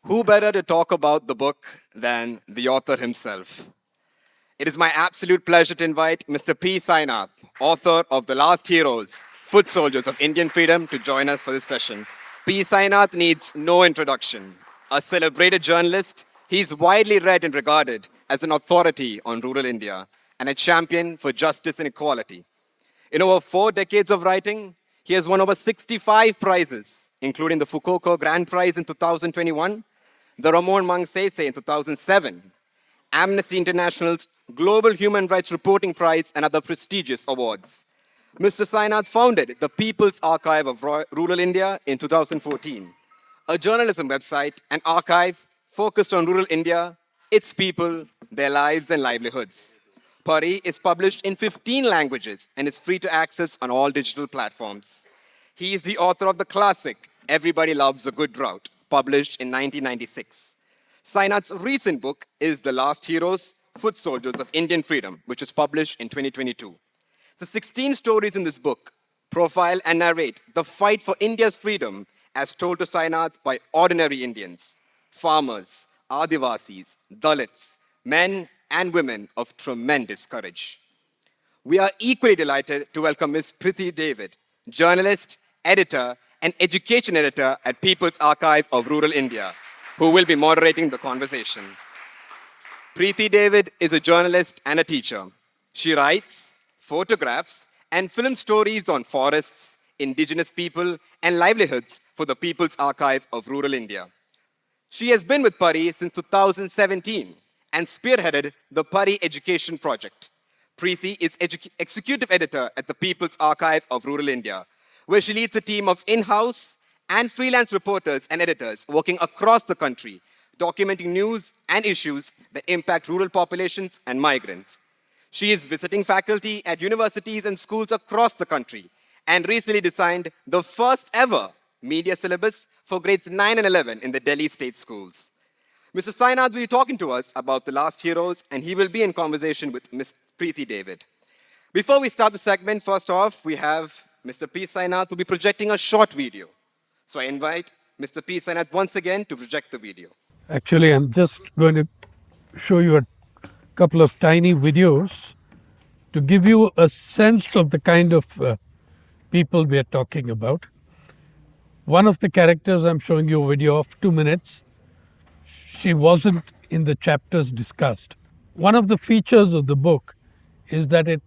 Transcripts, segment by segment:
Who better to talk about the book than the author himself? It is my absolute pleasure to invite Mr. P. Sainath, author of The Last Heroes, Foot Soldiers of Indian Freedom, to join us for this session. P. Sainath needs no introduction. A celebrated journalist, he is widely read and regarded as an authority on rural India and a champion for justice and equality. In over 4 decades of writing, he has won over 65 prizes, including the Fukuoka Grand Prize in 2021, the Ramon Magsaysay in 2007, Amnesty International's Global Human Rights Reporting Prize, and other prestigious awards. Mr. Sainath founded the People's Archive of Rural India in 2014, a journalism website and archive focused on rural India, its people, their lives and livelihoods. Pari is published in 15 languages and is free to access on all digital platforms. He is the author of the classic Everybody Loves a Good Drought, published in 1996. Sainath's recent book is The Last Heroes, Foot Soldiers of Indian Freedom, which was published in 2022. The 16 stories in this book profile and narrate the fight for India's freedom as told to Sainath by ordinary Indians, farmers, Adivasis, Dalits, men and women of tremendous courage. We are equally delighted to welcome Ms. Priti David, journalist, editor, and education editor at People's Archive of Rural India, who will be moderating the conversation. Priti David is a journalist and a teacher. She writes, photographs, and film stories on forests, indigenous people, and livelihoods for the People's Archive of Rural India. She has been with Pari since 2017 and spearheaded the Pari Education Project. Preeti is executive editor at the People's Archive of Rural India, where she leads a team of in-house and freelance reporters and editors working across the country, documenting news and issues that impact rural populations and migrants. She is visiting faculty at universities and schools across the country and recently designed the first ever media syllabus for grades 9 and 11 in the Delhi state schools. Mr. Sainath will be talking to us about The Last Heroes, and he will be in conversation with Ms. Priti David. Before we start the segment, first off, we have Mr. P. Sainath who will be projecting a short video. So I invite Mr. P. Sainath once again to project the video. Actually, I'm just going to show you a couple of tiny videos to give you a sense of the kind of people we are talking about. One of the characters, I'm showing you a video of 2 minutes. She wasn't in the chapters discussed. One of the features of the book is that it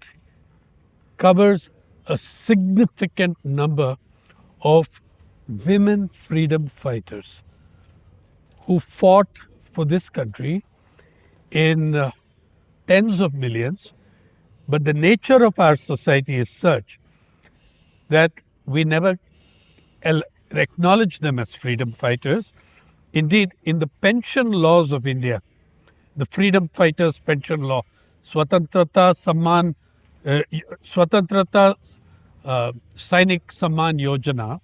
covers a significant number of women freedom fighters who fought for this country in tens of millions. But the nature of our society is such that we never acknowledge them as freedom fighters. Indeed, in the pension laws of India, the freedom fighters' pension law, Swatantrata Sainik Samman Yojana,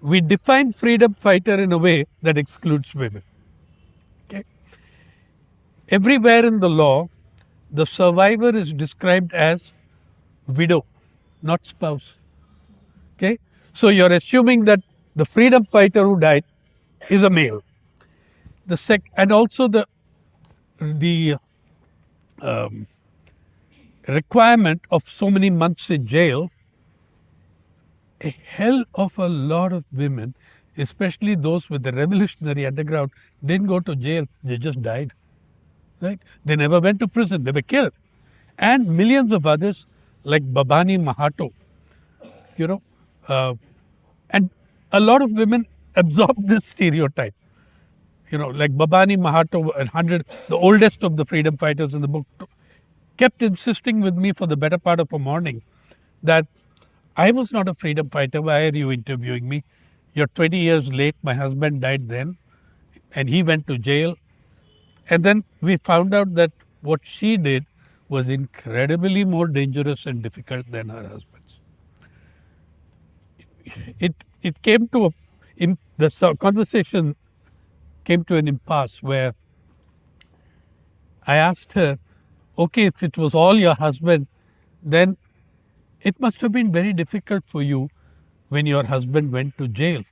we define freedom fighter in a way that excludes women. Okay? Everywhere in the law, the survivor is described as widow, not spouse. Okay? So you're assuming that the freedom fighter who died is a male. And also the requirement of so many months in jail. A hell of a lot of women, especially those with the revolutionary underground, didn't go to jail. They just died. Right? They never went to prison. They were killed. And millions of others like Babani Mahato, and a lot of women absorbed this stereotype. Like Babani Mahato, the oldest of the freedom fighters in the book, kept insisting with me for the better part of a morning that I was not a freedom fighter. Why are you interviewing me? You're 20 years late. My husband died then, and he went to jail. And then we found out that what she did was incredibly more dangerous and difficult than her husband's. It came to the conversation came to an impasse where I asked her, okay, if it was all your husband, then it must have been very difficult for you when your husband went to jail.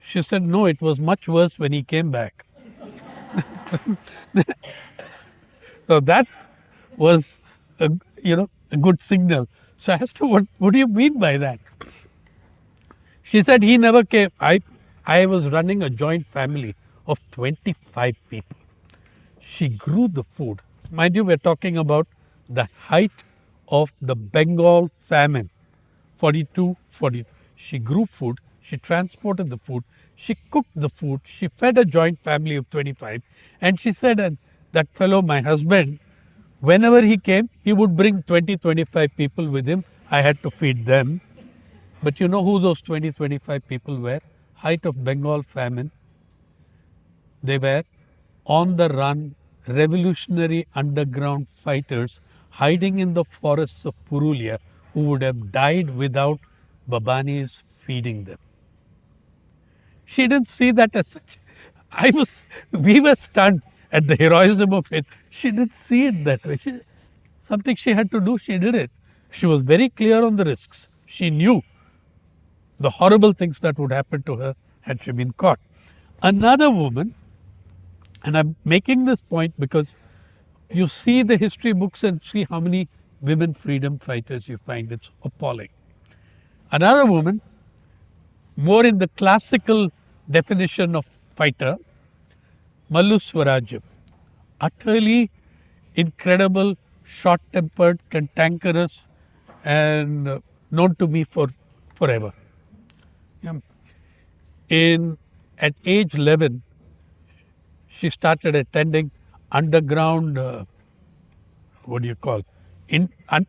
She said, no, it was much worse when he came back. So that was, a, a good signal. So I asked her, what do you mean by that? She said he never came. I was running a joint family of 25 people. She grew the food. Mind you, we're talking about the height of the Bengal famine, 42, 40. She grew food. She transported the food. She cooked the food. She fed a joint family of 25. And she said, and that fellow, my husband, whenever he came, he would bring 20, 25 people with him. I had to feed them. But you know who those 20, 25 people were? Height of Bengal famine. They were on the run, revolutionary underground fighters hiding in the forests of Purulia who would have died without Babanis feeding them. She didn't see that as such. We were stunned at the heroism of it. She didn't see it that way. Something she had to do, she did it. She was very clear on the risks. She knew the horrible things that would happen to her had she been caught. Another woman, and I'm making this point because you see the history books and see how many women freedom fighters you find. It's appalling. Another woman, more in the classical definition of fighter, Mallu Swarajam, utterly incredible, short-tempered, cantankerous, and known to me for forever. Yeah. At age 11, she started attending underground,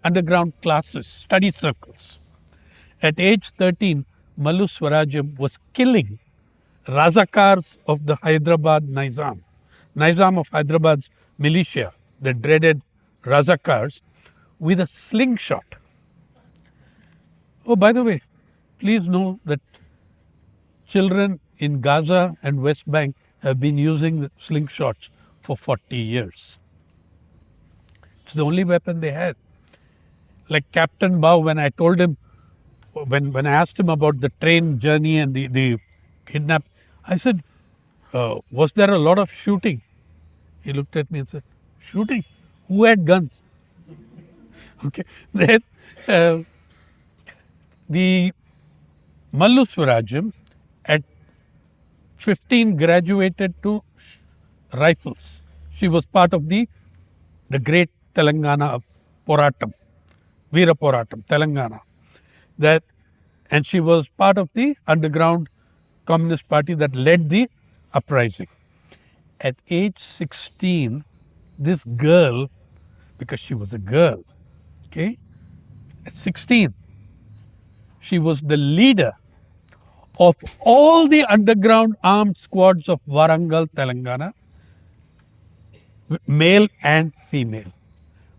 underground classes, study circles. At age 13, Mallu Swarajam was killing Razakars of the Hyderabad Nizam of Hyderabad's militia, the dreaded Razakars, with a slingshot. Oh, by the way, please know that children in Gaza and West Bank have been using the slingshots for 40 years. It's the only weapon they had. Like Captain Bao, when I told him, when I asked him about the train journey and the kidnap, I said, was there a lot of shooting? He looked at me and said, shooting? Who had guns? Okay. Then the Mallu Swarajam at 15 graduated to rifles. She was part of the great Telangana Poratam, Veera Poratam, Telangana. And she was part of the underground Communist Party that led the uprising. At age 16, this girl, because she was a girl, okay, at 16, she was the leader of all the underground armed squads of Warangal, Telangana, male and female.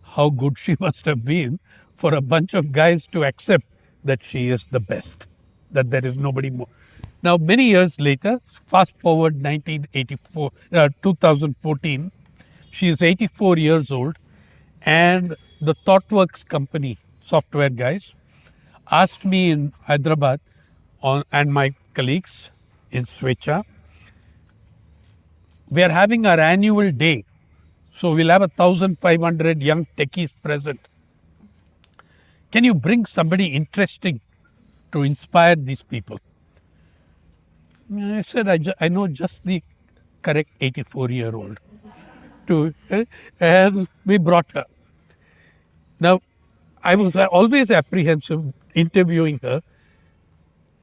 How good she must have been for a bunch of guys to accept that she is the best, that there is nobody more. Now, many years later, fast forward 2014, she is 84 years old, and the ThoughtWorks company, software guys, asked me in Hyderabad and my colleagues in Swecha, we are having our annual day. So we'll have 1,500 young techies present. Can you bring somebody interesting to inspire these people? I said, I know just the correct 84-year-old. And we brought her. Now, I was always apprehensive interviewing her.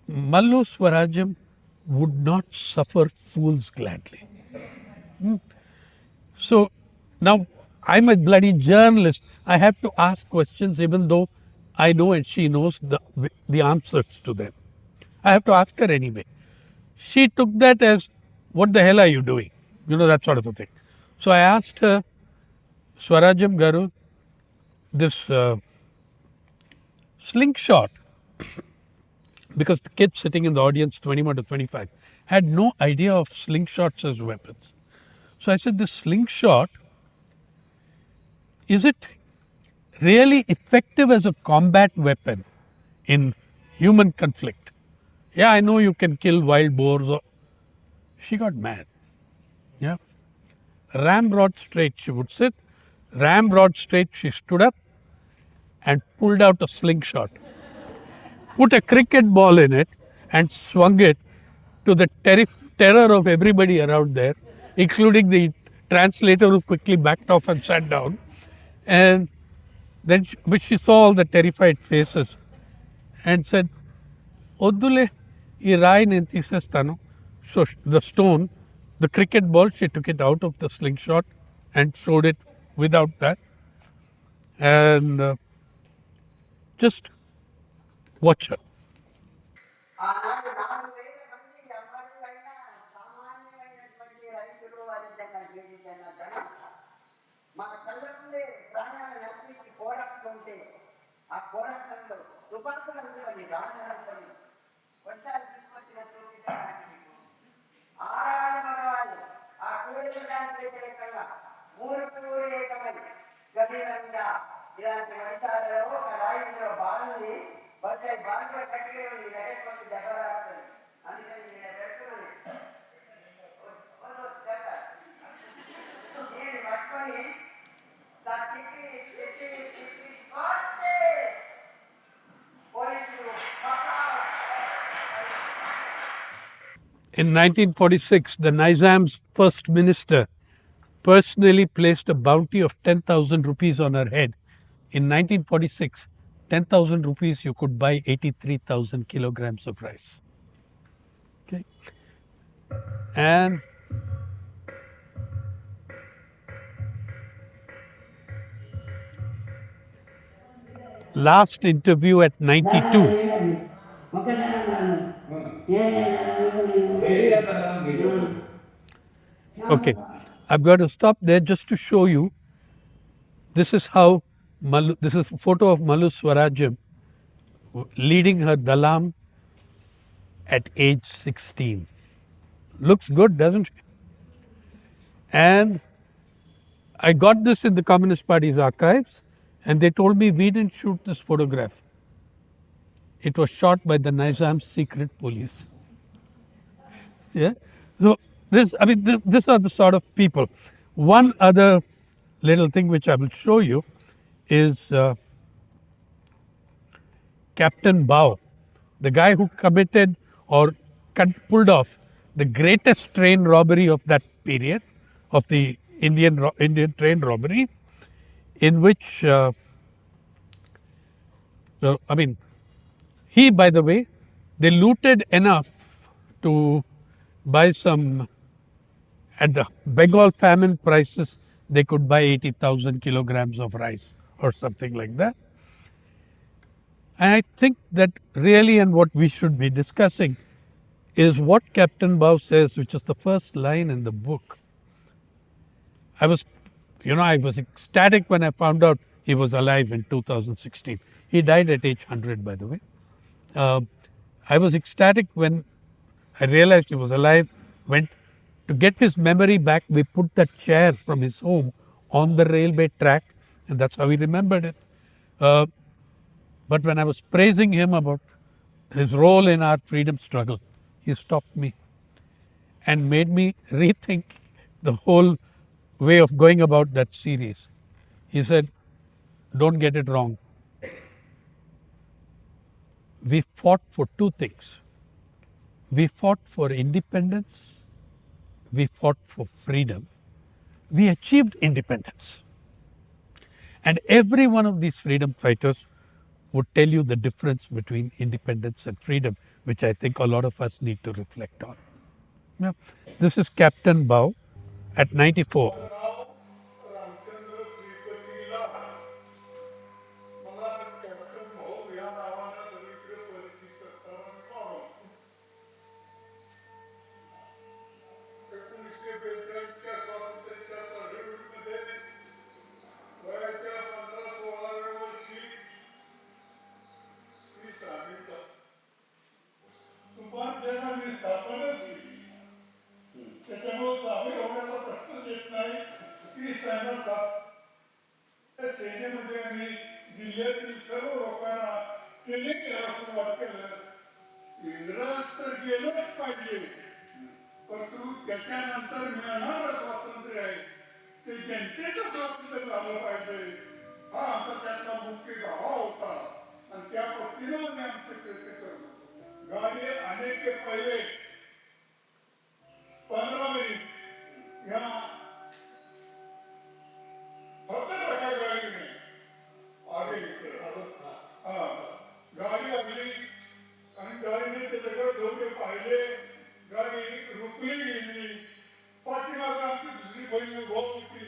Mallu Swarajam would not suffer fools gladly. So now I'm a bloody journalist. I have to ask questions even though I know and she knows the answers to them. I have to ask her anyway. She took that as, what the hell are you doing? That sort of a thing. So I asked her, Swarajam Garu, this slingshot, because the kids sitting in the audience, 21 to 25, had no idea of slingshots as weapons. So I said, this slingshot, is it really effective as a combat weapon in human conflict? Yeah, I know you can kill wild boars. She got mad. Yeah. Ramrod straight, she would sit. Ramrod straight, she stood up and pulled out a slingshot, put a cricket ball in it, and swung it to the terror of everybody around there, including the translator who quickly backed off and sat down. And then but she saw all the terrified faces and said, Odule, ఈ రాయి నేను తీసేస్తాను. So the stone, the cricket ball, she took it out of the slingshot and showed it without that. And just watch her. ఆనాడు 4,000 మంది ఎవరిపైన సామాన్యమైనటువంటి రైతులు వారిద్దరిన జీవించిన జనం మన కళ్ళ ముందే ప్రాణాలను అర్పించి పోరాడుతుంటే ఆ పోరాటంలో తుపాకులు అందుకొని రాళ్ళు అనుకొని వర్షాలు తీసుకొచ్చిన ఆరాడు మగవాళ్ళు ఆ కూడడానికి వ్యతిరేకంగా ఊరుకు ఏకమై గభీరంగా ఇలాంటి వర్షాలలో ఒక రాయిలో బాగుంది బట్ బాగా కట్టి ఉంది ఎటువంటి దెబ్బలాడుతుంది అందుకని నేను పెట్టుకుని నేను పట్టుకొని పోలీసులు In 1946, the Nizam's first minister personally placed a bounty of 10,000 rupees on her head. In 1946, 10,000 rupees, you could buy 83,000 kilograms of rice. Okay. And last interview at 92. Okay, I've got to stop there just to show you. This is how this is a photo of Malu Swarajam leading her dalam at age 16. Looks good, doesn't it? And I got this in the Communist Party's archives, and they told me we didn't shoot this photograph. It was shot by the Nizam's secret police. Yeah. So these are the sort of people. One other little thing which I will show you is Captain Bao, the guy who committed or pulled off the greatest train robbery of that period, of the Indian train robbery, in which he, by the way, they looted enough to buy some, at the Bengal famine prices, they could buy 80,000 kilograms of rice or something like that. And I think that really, and what we should be discussing is what Captain Bao says, which is the first line in the book. I was ecstatic when I found out he was alive in 2016. He died at age 100, by the way. I was ecstatic when I realized he was alive. Went to get his memory back. We put that chair from his home on the railway track, and that's how he remembered it. But when I was praising him about his role in our freedom struggle, he stopped me and made me rethink the whole way of going about that series. He said, don't get it wrong. We fought for two things. We fought for independence. We fought for freedom. We achieved independence. And every one of these freedom fighters would tell you the difference between independence and freedom, which I think a lot of us need to reflect on. Yeah. This is Captain Bao at 94. सेनेमध्ये आम्ही जिल्ह्यातील सर्व लोकांना training सुरुवात केलं इंग्रज तर गेलंच पाहिजे, परंतु त्याच्यानंतर मिळणारं स्वातंत्र्य आहे ते जनतेचं स्वातंत्र्य झालं पाहिजे, हा आमचा त्यातला मुख्य गाभा होता आणि त्या पद्धतीनं आम्ही आमचे कृत्य करतो. गाडी अनेक पहिले 15 मिनिट या फक्त एका गाडीने आगे हा गाडी असली आणि गाडीने ते सगळं धोके पाहिले, गाडी रुकली गेली, पाठीमागं आमची दुसरी बळी उभा होती,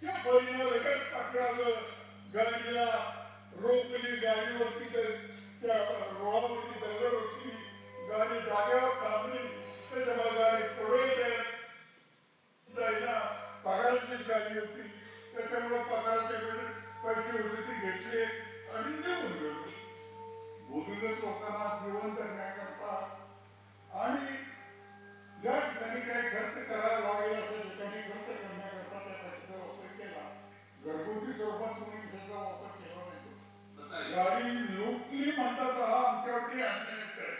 त्या बळीनं लगेच पकडालं, गाडीला रोखली, गाडीवरती त्या रोडावरती दगड होती, गाडी जागेवर थांबली, त्याच्यामुळे गाडी पुढे जायला पगाराचीच गाडी होती, त्याच्यामुळे पगाराचे पैसे होते ते घेतले आणि निघून गेलो. भूमिगत लोकांना जीवन करण्याकरता आणि ज्या ठिकाणी काही खर्च करायला लागेल अशा ठिकाणी खर्च करण्याकरता त्या पैशाचा वापर केला. घरगुती स्वरूपात तुम्ही त्याचा वापर केला नाही. गाडी लुटली म्हणतात हा आमच्यावरती अन्याय आहे,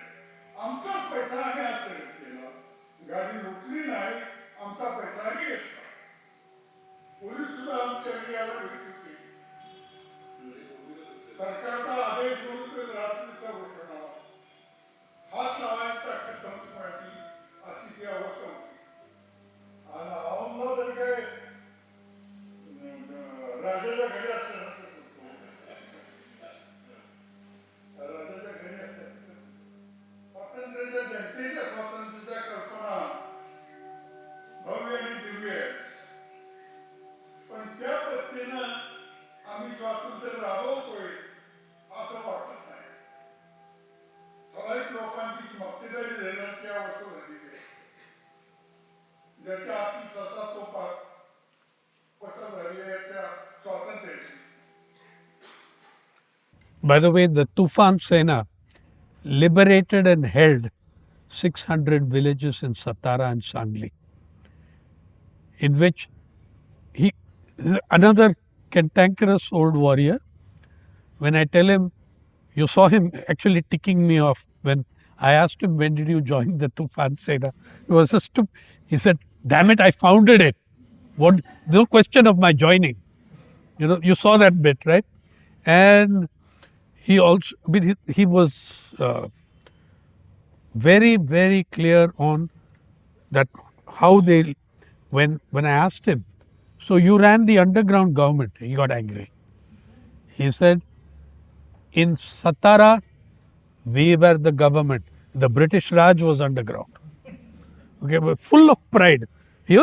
आमचाच पैसा आम्ही हस्तगत केला. गाडी लुटली नाही, आमचा पैसा आम्ही घेतला. पोलीस सुद्धा आमच्याकडे यायला भेट होती. सरकारचा आदेश म्हणून रात्रीचा घोषणा हा लावायचा खतंबाची अशी ती अवस्था होती. आणि औंधा जर काय राजाच्या घरी असल्यासारखं राजाच्या घरी असल्यासारखं स्वातंत्र्याच्या जनतेच्या स्वातंत्र्याच्या कल्पना भव्य आणि दिव्य आहे, पण त्या पद्धतीनं आम्ही स्वातंत्र्य राबवतोय असं वाटत नाही. ठराविक लोकांची मक्तेदारी देण्याची अवस्था झालेली आहे, ज्याच्या हाती ससा तो पसर झाली आहे त्या स्वातंत्र्याची. By the way, the Tufan Sena liberated and held 600 villages in Satara and Sangli, in which he is another cantankerous old warrior. When I tell him, you saw him actually ticking me off when I asked him, when did you join the Tufan Sena? He was a stupid. He said, damn it, I founded it. What? No question of my joining. You know, you saw that bit, right? And he also, I mean, he was very, very clear on that how they, when I asked him, so you ran the underground government, he got angry. He said, in Satara, we were the government. The British Raj was underground. Okay, but full of pride. He's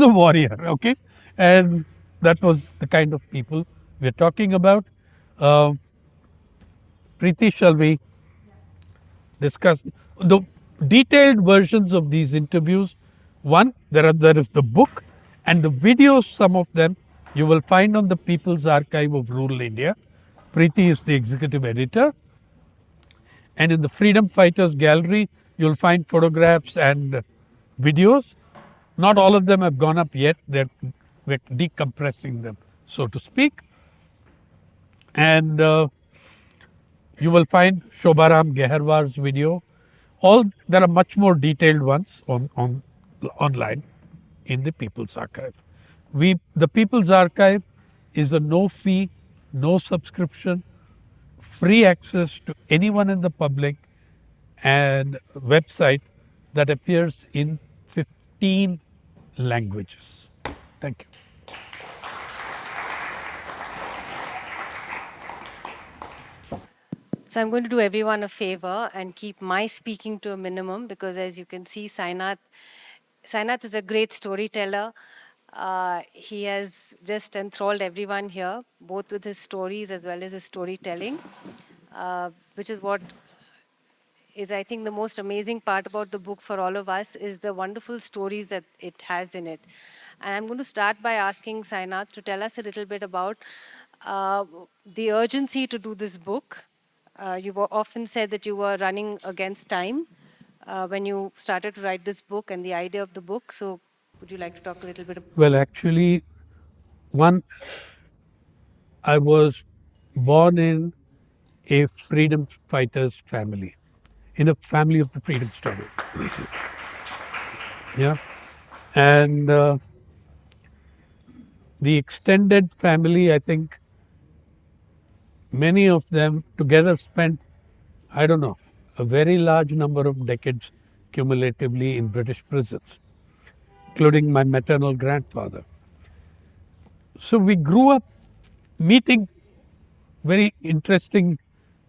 a warrior, okay? And that was the kind of people we're talking about. Preeti, shall we discuss the detailed versions of these interviews? One, there is the book and the videos, some of them you will find on the People's Archive of Rural India. Preeti is the executive editor. And in the Freedom Fighters Gallery, you'll find photographs and videos. Not all of them have gone up yet. We're decompressing them, so to speak. And you will find Shobharam Geharwar's video. There are much more detailed ones online in the People's Archive. The People's Archive is a no fee, no subscription, free access to anyone in the public and website that appears in 15 languages. Thank you. So I'm going to do everyone a favor and keep my speaking to a minimum, because as you can see, Sainath is a great storyteller. He has just enthralled everyone here, both with his stories as well as his storytelling, which is what is, I think, the most amazing part about the book for all of us is the wonderful stories that it has in it. And I'm going to start by asking Sainath to tell us a little bit about the urgency to do this book. You often said that you were running against time when you started to write this book and the idea of the book. So would you like to talk a little bit about? Well, actually, I was born in a freedom fighters family in a family of the freedom struggle. Yeah. And the extended family, I think many of them together spent, I don't know, a very large number of decades cumulatively in British prisons, including my maternal grandfather. So we grew up meeting very interesting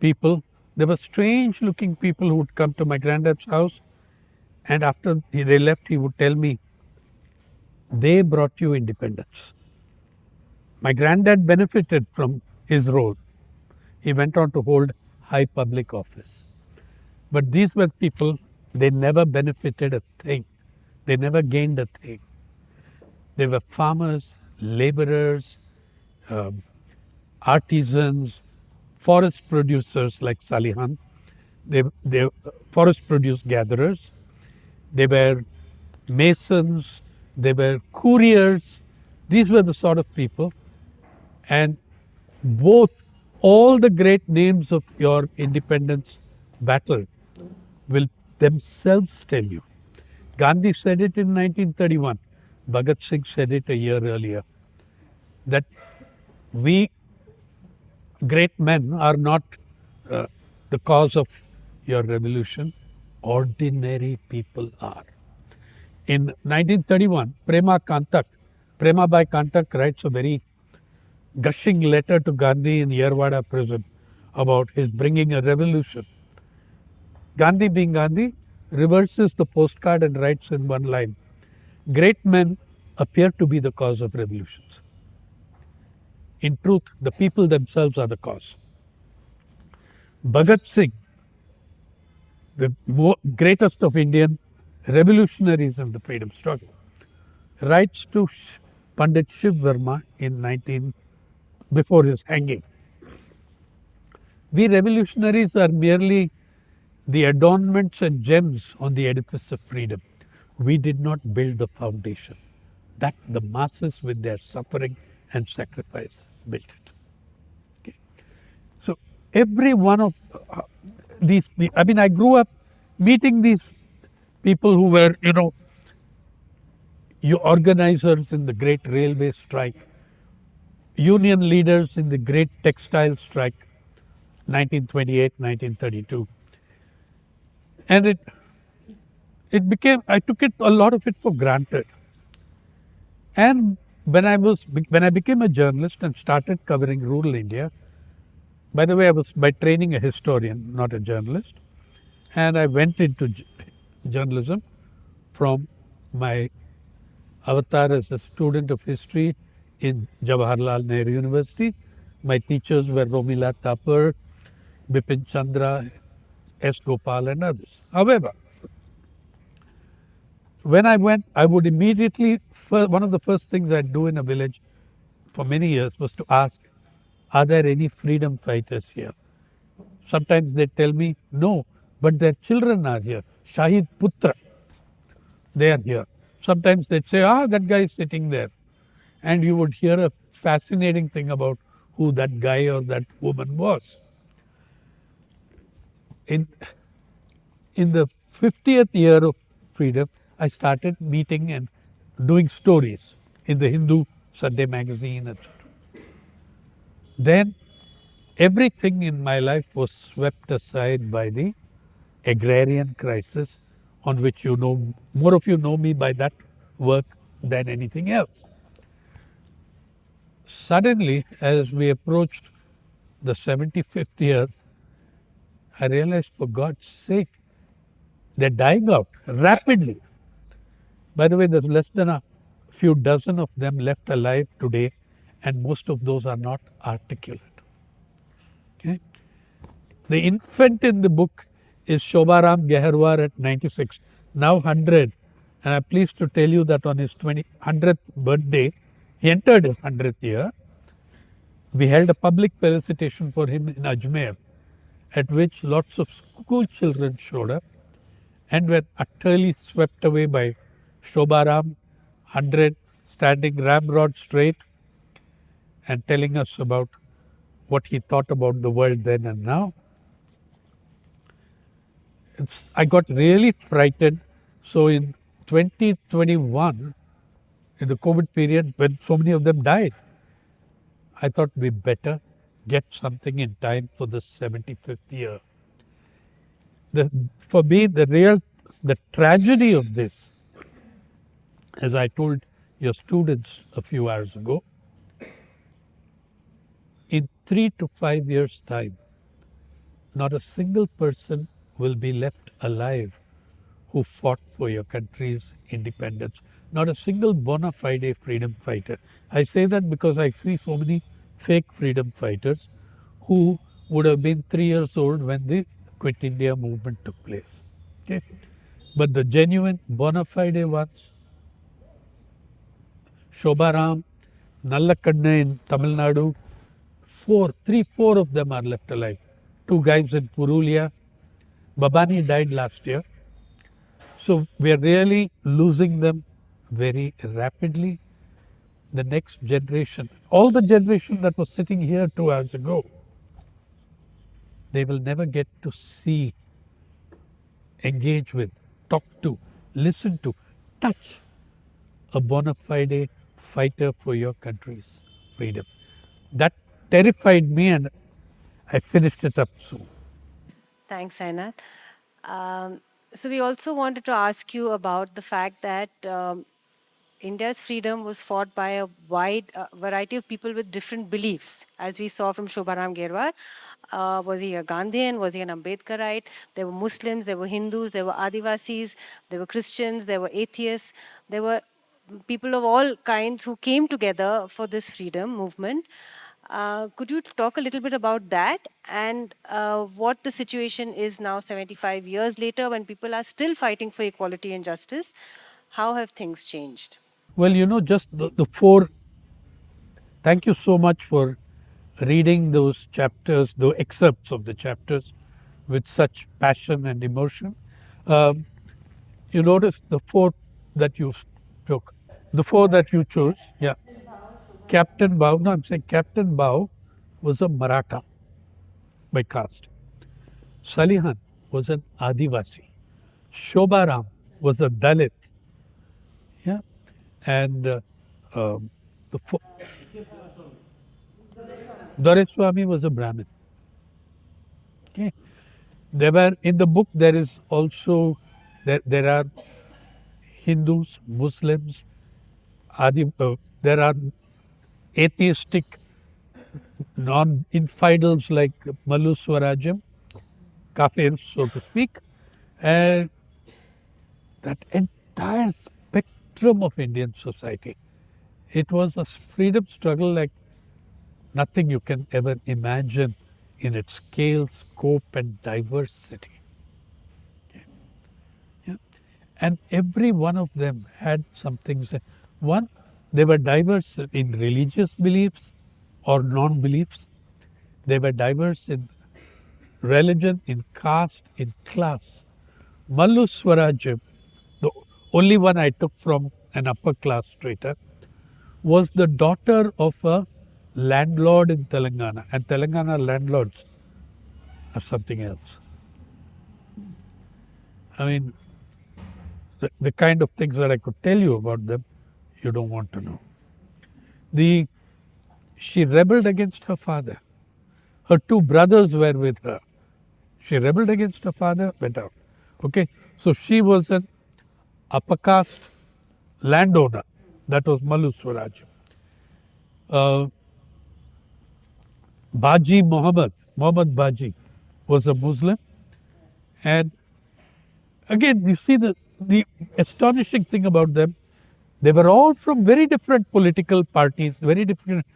people. There were strange looking people who would come to my granddad's house, and after they left, he would tell me, they brought you independence. My granddad benefited from his role. He went on to hold high public office. But these were people, they never benefited a thing. They never gained a thing. They were farmers, laborers, artisans, forest producers like Salihan. They forest produce gatherers. They were masons. They were couriers. These were the sort of people. And both, all the great names of your independence battle will themselves tell you. Gandhi said it in 1931. Bhagat Singh said it a year earlier. That we great men are not the cause of your revolution. Ordinary people are. In 1931, Prema Bai Kantak writes a very gushing letter to Gandhi in Yerwada prison about his bringing a revolution. Gandhi, being Gandhi, reverses the postcard and writes in one line, great men appear to be the cause of revolutions. In truth, the people themselves are the cause. Bhagat Singh, the greatest of Indian revolutionaries in the freedom struggle, writes to Pandit Shiv Verma before his hanging. We revolutionaries are merely the adornments and gems on the edifice of freedom. We did not build the foundation. That the masses with their suffering and sacrifice built it. Okay. So every one of these, I grew up meeting these people who were, organizers in the great railway strike, union leaders in the great textile strike, 1928, 1932. And I took a lot of it for granted. And when I became a journalist and started covering rural India, by the way, I was by training a historian, not a journalist, and I went into journalism from my avatar as a student of history in Jawaharlal Nehru University. My teachers were Romila Thapar, Bipin Chandra, S. Gopal and others. However, when I went, I would immediately, one of the first things I'd do in a village for many years was to ask, are there any freedom fighters here? Sometimes they'd tell me, no, but their children are here. Shahid Putra, they are here. Sometimes they'd say, that guy is sitting there. And you would hear a fascinating thing about who that guy or that woman was. In the 50th year of freedom, I started meeting and doing stories in the Hindu Sunday magazine, etc. Then everything in my life was swept aside by the agrarian crisis, on which more of you know me by that work than anything else. Suddenly, as we approached the 75th year, I realized, for God's sake, they're dying out rapidly. By the way, there's less than a few dozen of them left alive today, and most of those are not articulate. Okay? The infant in the book is Shobharam Geharwar at 96, now 100. And I'm pleased to tell you that on his 100th birthday, he entered his 100th year. We held a public felicitation for him in Ajmer, at which lots of school children showed up and were utterly swept away by Shobharam, 100, standing ramrod straight and telling us about what he thought about the world then and now. I got really frightened. So in 2021, in the COVID period, when so many of them died, I thought we better get something in time for the 75th year. For me, the tragedy of this, as I told your students a few hours ago, in 3 to 5 years' time, not a single person will be left alive who fought for your country's independence. Not a single bona fide freedom fighter. I say that because I see so many fake freedom fighters who would have been 3 years old when the Quit India movement took place. Okay? But the genuine bona fide ones, Shobaram, Nallakanna in Tamil Nadu, four of them are left alive. Two guys in Purulia. Babani died last year. So we are really losing them very rapidly. The next generation, all the generation that was sitting here 2 hours ago, they will never get to see, engage with, talk to, listen to, touch a bona fide fighter for your country's freedom. That terrified me, and I finished it up soon. Thanks, Sainath. So we also wanted to ask you about the fact that India's freedom was fought by a wide variety of people with different beliefs, as we saw from Shobharam Gerwar. Was he a Gandhian? Was he an Ambedkarite? There were Muslims, there were Hindus, there were Adivasis, there were Christians, there were atheists, there were people of all kinds who came together for this freedom movement. Could you talk a little bit about that and what the situation is now, 75 years later, when people are still fighting for equality and justice? How have things changed? Well, just the four. Thank you so much for reading those chapters, the excerpts of the chapters, with such passion and emotion. Um, you notice the four that you took, the four that you chose. Yeah, Captain Bao. No, I'm saying Captain Bao was a Maratha by caste. Salihan was an Adivasi. Shobaram was a Dalit. Yeah, and the Doreswamy was a Brahmin. Okay, there were in the book. There is also there are Hindus, Muslims, there are atheistic non-infidels like Mallu Swarajam, kafirs, so to speak, and that entire spectrum of Indian society. It was a freedom struggle like nothing you can ever imagine in its scale, scope, and diversity. Yeah. And every one of them had something. One, they were diverse in religious beliefs or non-beliefs. They were diverse in religion, in caste, in class. Mallu Swarajam, the only one I took from an upper class strata, was the daughter of a landlord in Telangana. And Telangana landlords are something else. I mean, the kind of things that I could tell you about them, you don't want to know. She rebelled against her father. Her two brothers were with her. She rebelled against her father, went out. Okay, so she was an upper caste landowner. That was Mallu Swaraj. Baji Muhammad Baji, was a Muslim. And again, you see the astonishing thing about them, they were all from very different political parties, very different.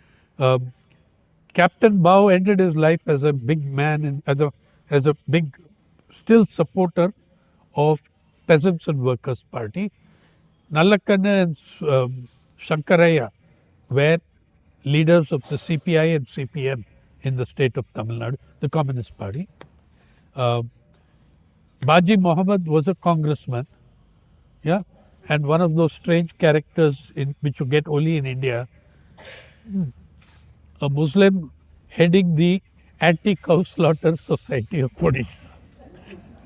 Captain Bao ended his life as a big man, and as a big, still supporter of Peasants and Workers' Party. Nallakanna and Shankaraya were leaders of the CPI and CPM in the state of Tamil Nadu, the Communist Party. Baji Muhammad was a congressman, yeah, and one of those strange characters which you get only in India, a Muslim heading the Anti-Cow Slaughter Society of Odisha.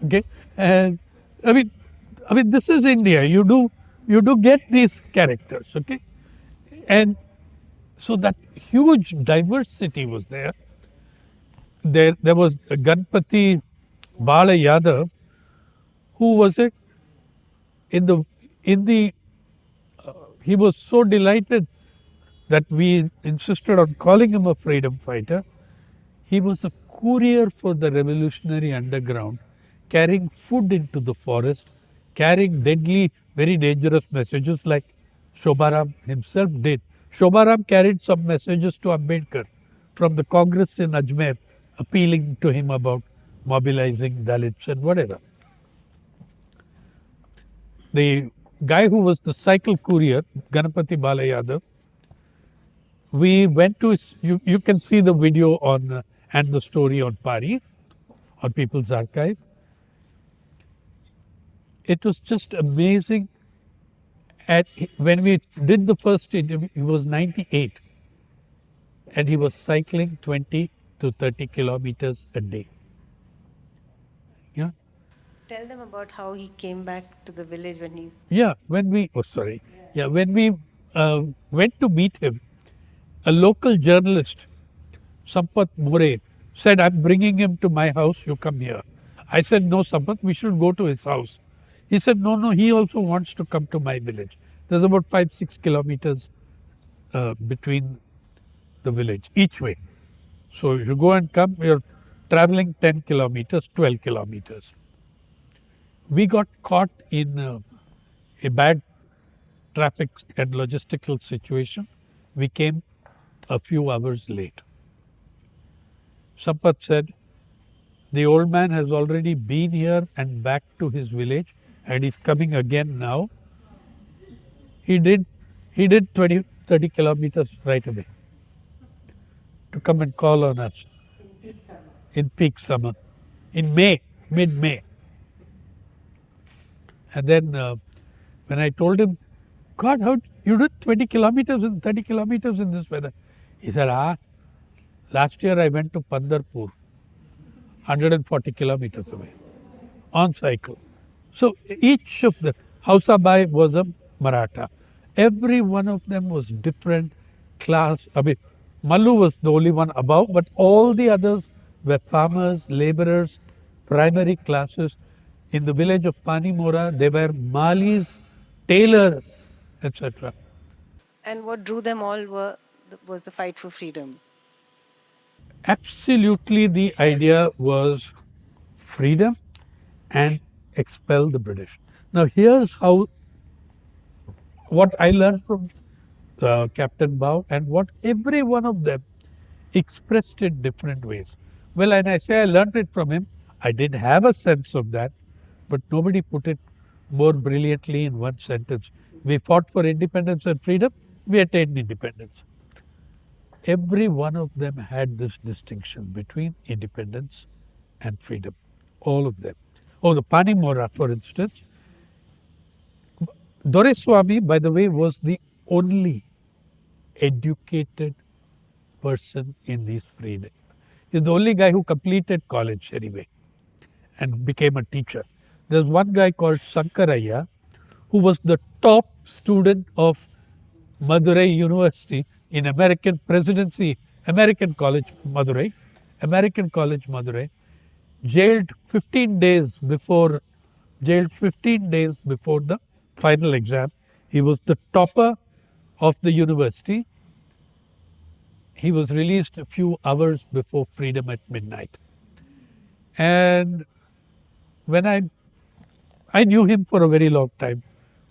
Okay, And I mean, this is India. You do get these characters, okay? And so that huge diversity was there. There was Ganpati Bala Yadav, who was in the in the he was so delighted that we insisted on calling him a freedom fighter. He was a courier for the revolutionary underground, carrying food into the forest, carrying deadly, very dangerous messages like Shobaram himself did. Shobaram carried some messages to Ambedkar from the Congress in Ajmer, appealing to him about mobilizing Dalits and whatever. The guy who was the cycle courier, Ganapati Bala Yadav, we went to his, you can see the video on and the story on Pari, on People's Archive. It was just amazing. When we did the first interview, he was 98 and he was cycling 20 to 30 kilometers a day. Yeah. Tell them about how he came back to the village when he. Yeah. When we, oh, sorry. Yeah. When we went to meet him, a local journalist, Sampath More, said, I'm bringing him to my house, you come here. I said, no, Sampath, we should go to his house. He said, no, he also wants to come to my village. There's about 5-6 kilometers between the village, each way. So you go and come, you're traveling 10 kilometers, 12 kilometers. We got caught in a bad traffic and logistical situation. We came a few hours late. Sampath said, the old man has already been here and back to his village and he's coming again now. He did 20, 30 kilometers right away to come and call on us in peak summer, in May, mid-May. And then when I told him, God, how you did 20 kilometers and 30 kilometers in this weather? He said, last year I went to Pandarpur, 140 kilometers away, on cycle. So each of the Hausabai was a Maratha. Every one of them was different class. I mean, Mallu was the only one above, but all the others were farmers, laborers, primary classes. In the village of Panimora, they were Malis, tailors, etc. And what drew them all was the fight for freedom. Absolutely, the idea was freedom and expel the British. Now, here's how what I learned from Captain Bao and what every one of them expressed in different ways. Well, and I say I learned it from him, I did have a sense of that, but nobody put it more brilliantly in one sentence. We fought for independence and freedom, we attained independence. Every one of them had this distinction between independence and freedom. All of them. Oh, the Panimora, for instance, Doreswamy, by the way, was the only educated person in these freedom. He's the only guy who completed college anyway and became a teacher. There's one guy called Sankaraya who was the top student of Madurai University in American presidency, American College Madurai, jailed 15 days before the final exam. He was the topper of the university. He was released a few hours before freedom at midnight. And when I knew him for a very long time.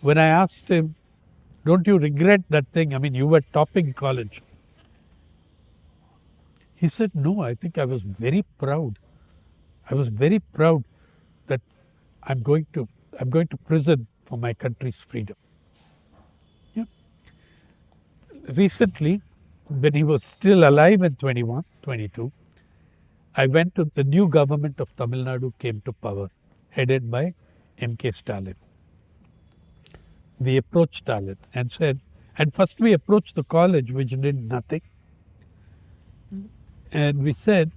When I asked him, don't you regret that thing? I mean, you were topping college. He said, no, I think I was very proud. I was very proud that I'm going to prison for my country's freedom. Yeah. Recently, when he was still alive in 21, 22, I went to the new government of Tamil Nadu came to power, headed by M.K. Stalin. We approached Stalin and said, and first we approached the college, which did nothing. And we said,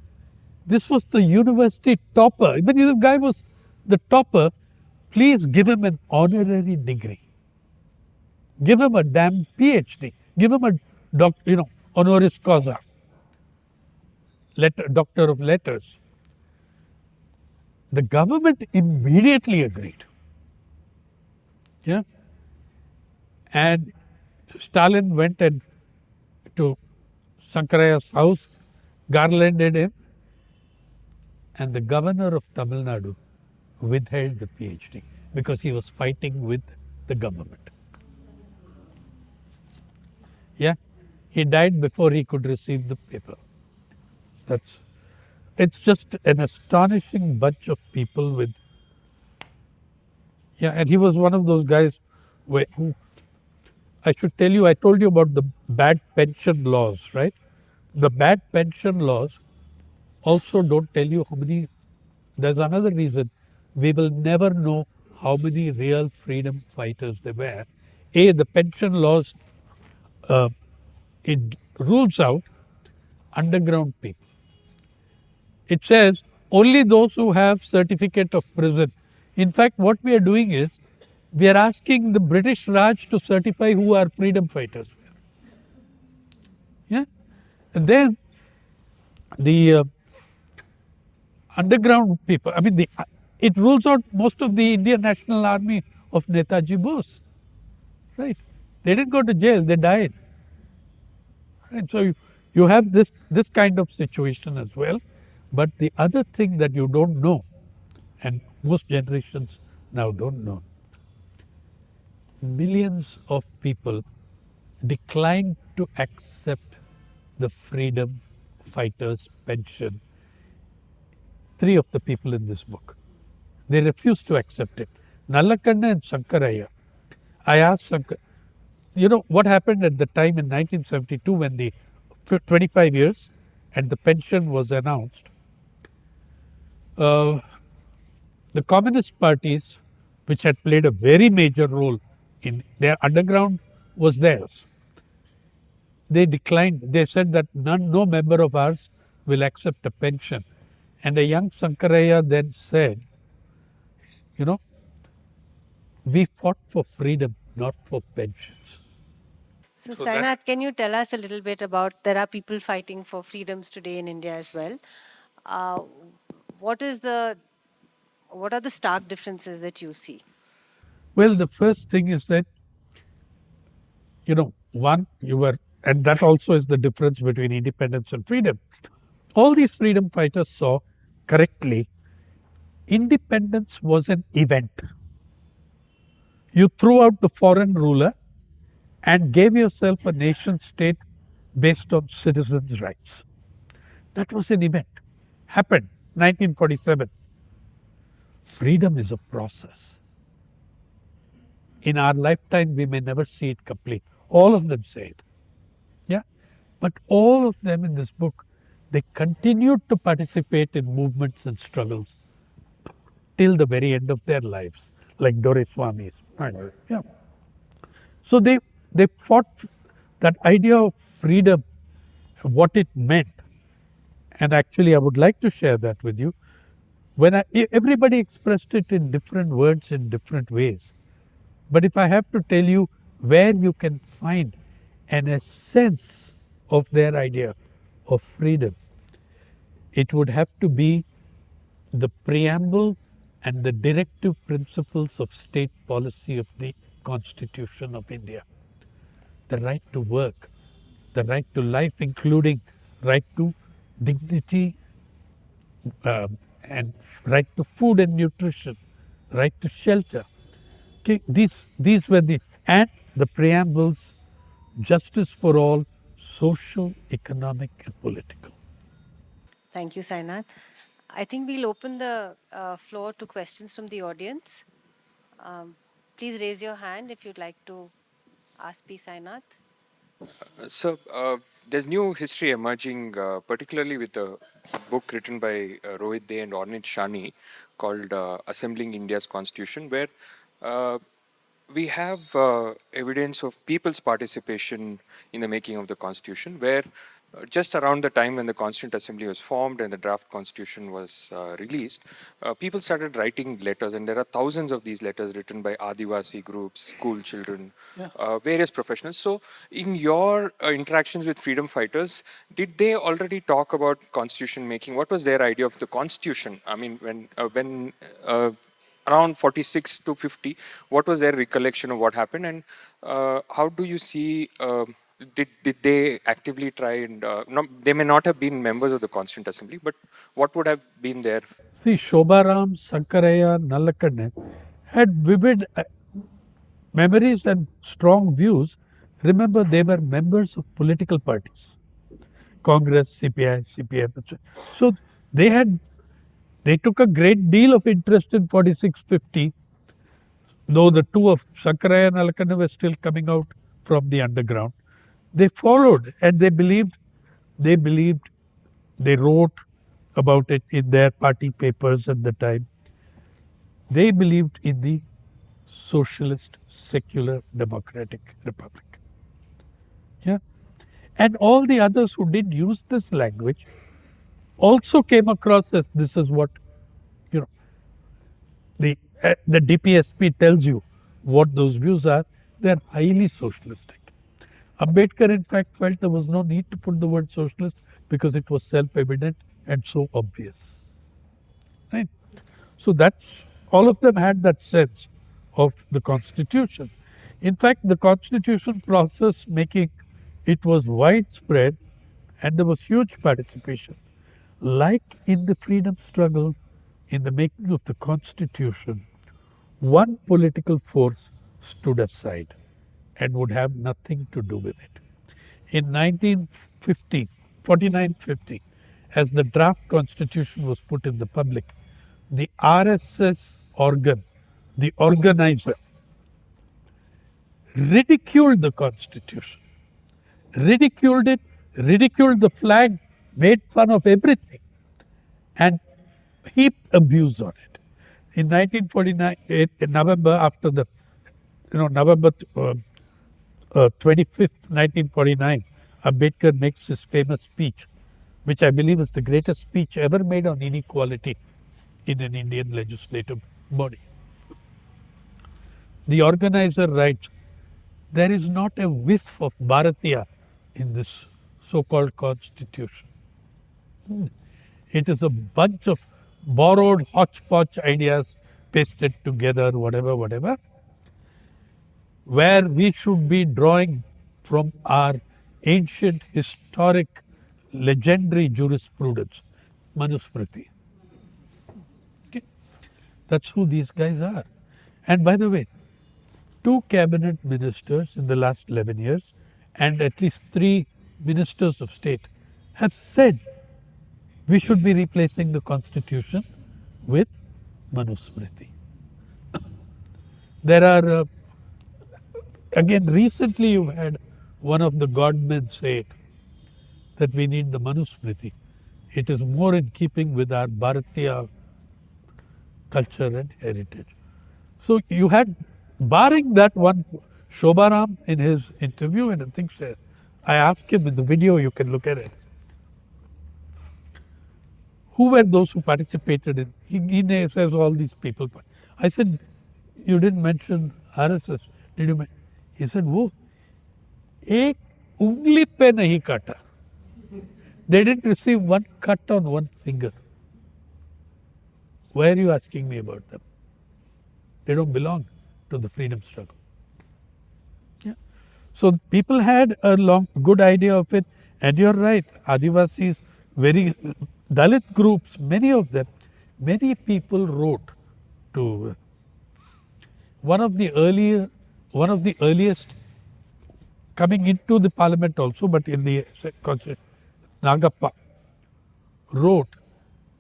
this was the university topper. Even the guy was the topper, please give him an honorary degree. Give him a damn PhD. Give him a honoris causa, doctor of letters. The government immediately agreed. Yeah. And Stalin went to Sankaraya's house, garlanded him, and the governor of Tamil Nadu withheld the PhD because he was fighting with the government. Yeah, he died before he could receive the paper. It's just an astonishing bunch of people with. Yeah, and he was one of those guys who I should tell you, I told you about the bad pension laws, right? The bad pension laws also don't tell you how many. There's another reason. We will never know how many real freedom fighters there were. The pension laws, it rules out underground people. It says only those who have certificate of prison. In fact, what we are doing is we are asking the British Raj to certify who our freedom fighters were. Yeah, and then the underground people. I mean, it rules out most of the Indian National Army of Netaji Bose. Right? They didn't go to jail; they died. Right? So you have this kind of situation as well. But the other thing that you don't know, and most generations now don't know, millions of people declined to accept the freedom fighters' pension. 3 of the people in this book. They refused to accept it. Nallakanna and Sankaraya. I asked Sankar, what happened at the time in 1972 when the 25 years and the pension was announced? The communist parties, which had played a very major role in their underground, was theirs. They declined. They said that no member of ours will accept a pension. And a young Sankaraya then said, we fought for freedom, not for pensions. So, So that Sainath, can you tell us a little bit about there are people fighting for freedoms today in India as well? Uh, what is the what are the stark differences that you see? Well, the first thing is that, one, and that also is the difference between independence and freedom. All these freedom fighters saw correctly independence was an event. You threw out the foreign ruler and gave yourself a nation state based on citizens' rights. That was an event. Happened 1947. Freedom is a process. In our lifetime, we may never see it complete. All of them say it. Yeah. But all of them in this book, they continued to participate in movements and struggles till the very end of their lives, like Doraiswami's. Yeah. So they fought that idea of freedom, what it meant. And actually, I would like to share that with you. Everybody expressed it in different words in different ways. But if I have to tell you where you can find an essence of their idea of freedom, it would have to be the preamble and the directive principles of state policy of the Constitution of India. The right to work, the right to life, including right to dignity, and right to food and nutrition, right to shelter. Okay, these were the preambles, justice for all, social, economic, and political. Thank you, Sainath. I think we'll open the floor to questions from the audience. Um, please raise your hand if you'd like to ask P. Sainath. So there's new history emerging, particularly with a book written by Rohit Dey and Ornit Shani called Assembling India's Constitution, where uh, we have evidence of people's participation in the making of the Constitution, where just around the time when the Constituent Assembly was formed and the draft constitution was released, people started writing letters, and there are thousands of these letters written by Adivasi groups, school children, various professionals. So, in your interactions with freedom fighters, did they already talk about constitution making? What was their idea of the constitution? I mean, when around 46 to 50, what was their recollection of what happened, and how do you see? Did they actively try and they may not have been members of the Constituent Assembly, but what would have been their? See, Shobaram, Sankaraya, Nalakanne had vivid memories and strong views. Remember, they were members of political parties, Congress, CPI, CPM. So they took a great deal of interest in 4650, though the two of Sankaraya and Nalakanne were still coming out from the underground. They followed and they believed, they wrote about it in their party papers at the time. They believed in the socialist, secular, democratic republic. Yeah. And all the others who did use this language also came across as this is what, you know, the DPSP tells you what those views are. They are highly socialistic. Ambedkar, in fact, felt there was no need to put the word socialist because it was self-evident and so obvious. Right? So that's all of them had that sense of the constitution. In fact, the constitution process making it was widespread and there was huge participation. Like in the freedom struggle, in the making of the constitution, one political force stood aside and would have nothing to do with it. In 1950, 49-50, as the draft constitution was put in the public, the RSS organ, the organizer, ridiculed the constitution, ridiculed it, ridiculed the flag, made fun of everything, and heaped abuse on it. In 1949, in November, after the, November 25th, 1949, Ambedkar makes his famous speech, which I believe is the greatest speech ever made on inequality in an Indian legislative body. The organizer writes, there is not a whiff of Bharatiya in this so-called constitution. It is a bunch of borrowed hodgepodge ideas pasted together, whatever, where we should be drawing from our ancient, historic, legendary jurisprudence, Manusmriti. Okay? That's who these guys are. And by the way, 2 cabinet ministers in the last 11 years and at least 3 ministers of state have said we should be replacing the constitution with Manusmriti. There are, again, recently you had one of the godmen say it, that we need the Manusmriti. It is more in keeping with our Bharatiya culture and heritage. So you had, barring that one, Shobaram in his interview, and I think I asked him in the video, you can look at it. Who were those who participated in? He says all these people. I said, you didn't mention RSS, did you? He said, wo ek ungli pe nahi kata. They didn't receive one cut on one finger. Why are you asking me about them? They don't belong to the freedom struggle. Yeah. So people had a good idea of it, and you're right, Adivasis, Dalit groups, many of them, many people wrote to one of the earliest coming into the parliament also, but in the Nagappa wrote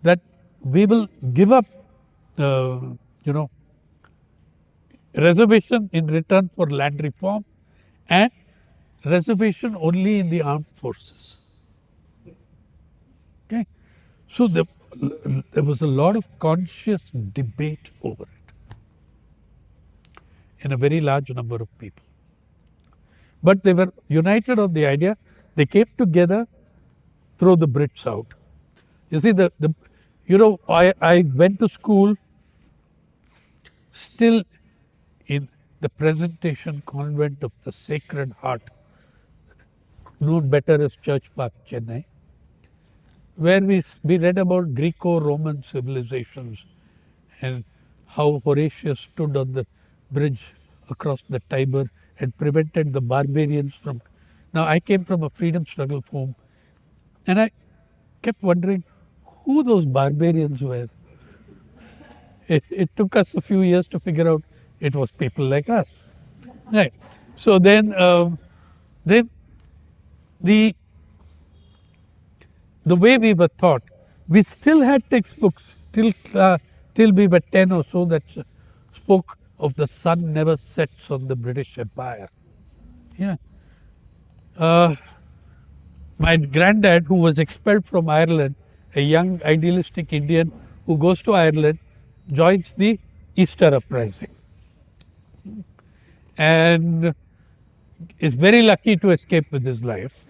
that we will give up, reservation in return for land reform and reservation only in the armed forces. Okay, so there was a lot of conscious debate over it in a very large number of people. But they were united on the idea. They came together throw the Brits out. You see, I went to school still in the Presentation Convent of the Sacred Heart, known better as Church Park, Chennai, where we read about Greco-Roman civilizations and how Horatius stood on the bridge across the Tiber and prevented the barbarians from. Now, I came from a freedom struggle home, and I kept wondering who those barbarians were. It took us a few years to figure out it was people like us. Right. So then the the way we were taught, we still had textbooks till we were 10 or so that spoke of the sun never sets on the British Empire. Yeah. My granddad, who was expelled from Ireland, a young idealistic Indian who goes to Ireland, joins the Easter Uprising and is very lucky to escape with his life.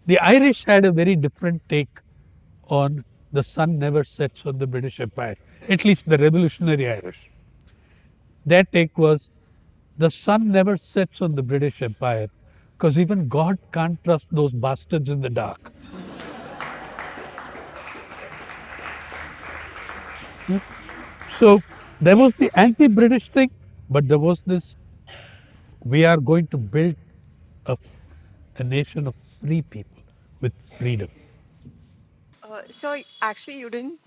The Irish had a very different take on the sun never sets on the British Empire, at least the revolutionary Irish. Their take was the sun never sets on the British Empire because even God can't trust those bastards in the dark. So there was the anti British thing, but there was this we are going to build a, a nation of free people with freedom. So actually, you didn't,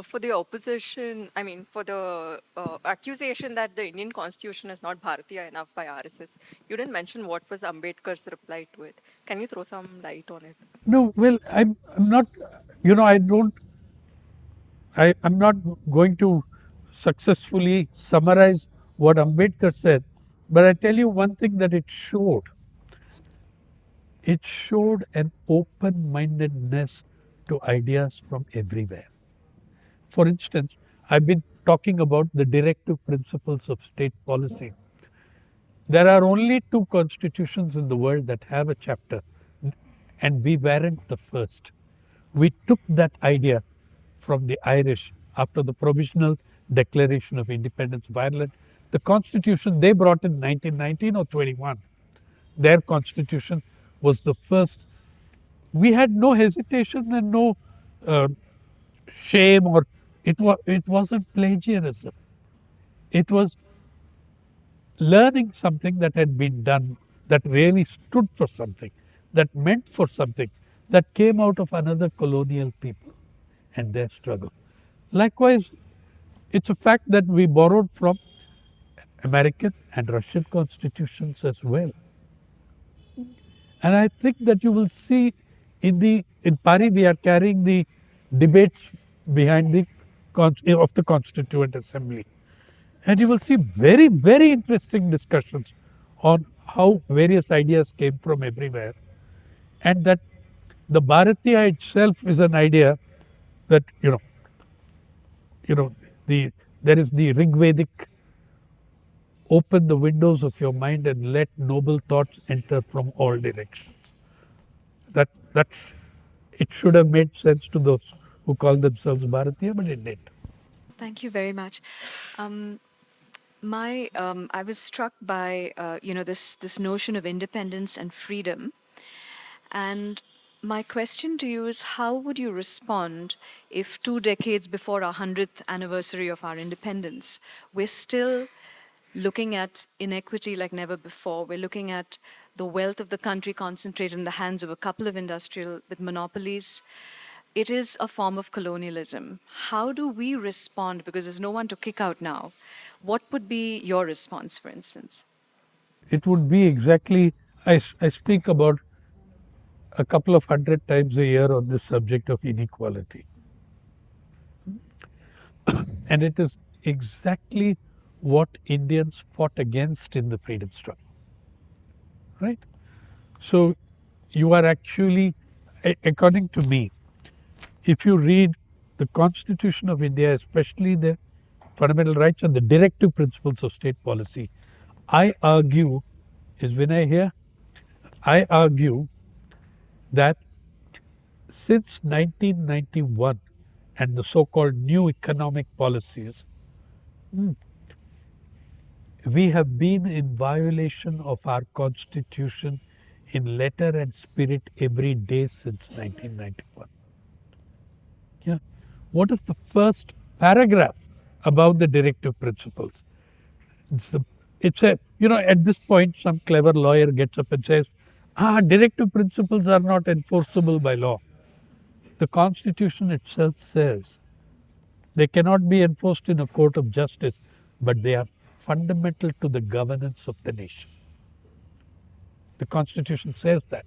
for the opposition, I mean, for the accusation that the Indian constitution is not Bharatiya enough by RSS, you didn't mention what was Ambedkar's reply to it. Can you throw some light on it? No, well, I'm not, I'm not going to successfully summarize what Ambedkar said, but I tell you one thing that it showed. It showed an open mindedness to ideas from everywhere. For instance, I've been talking about the directive principles of state policy. There are only two constitutions in the world that have a chapter, and we weren't the first. We took that idea from the Irish after the provisional declaration of independence of Ireland. The constitution they brought in 1919 or 21, their constitution was the first. We had no hesitation and no shame, or it wasn't plagiarism. It was learning something that had been done, that really stood for something, that meant for something, that came out of another colonial people and their struggle. Likewise, it's a fact that we borrowed from American and Russian constitutions as well. And I think that you will see in Paris we are carrying the debates behind of the Constituent Assembly. And you will see very, very interesting discussions on how various ideas came from everywhere. And that the Bharatiya itself is an idea that, there is the Rigvedic, open the windows of your mind and let noble thoughts enter from all directions. That's it should have made sense to those who call themselves Bharatiya, but it didn't. Thank you very much. I was struck by this notion of independence and freedom, and my question to you is, how would you respond if 2 decades before our 100th anniversary of our independence, we're still looking at inequity like never before? We're looking at the wealth of the country concentrated in the hands of a couple of industrial with monopolies. It is a form of colonialism. How do we respond? Because there's no one to kick out now. What would be your response, for instance? It would be exactly, I speak about a couple of hundred times a year on this subject of inequality. And it is exactly what Indians fought against in the freedom struggle. Right? So you are actually, according to me, if you read the Constitution of India, especially the fundamental rights and the directive principles of state policy, I argue, is Vinay here? I argue that since 1991 and the so-called new economic policies, we have been in violation of our constitution in letter and spirit every day since 1991. Yeah. What is the first paragraph about the directive principles? It's a, at this point, some clever lawyer gets up and says, directive principles are not enforceable by law. The Constitution itself says they cannot be enforced in a court of justice, but they are fundamental to the governance of the nation. The Constitution says that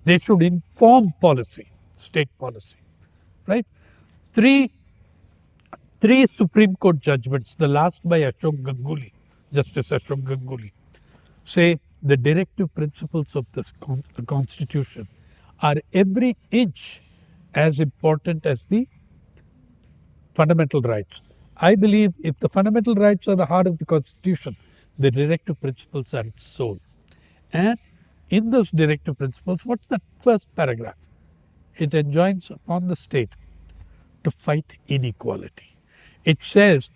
they should inform policy, state policy, right? Three Supreme Court judgments, the last by Ashok Ganguly, Justice Ashok Ganguly, say the directive principles of the Constitution are every inch as important as the fundamental rights. I believe if the fundamental rights are the heart of the Constitution, the directive principles are its soul. And in those directive principles, what's the first paragraph? It enjoins upon the state to fight inequality. It says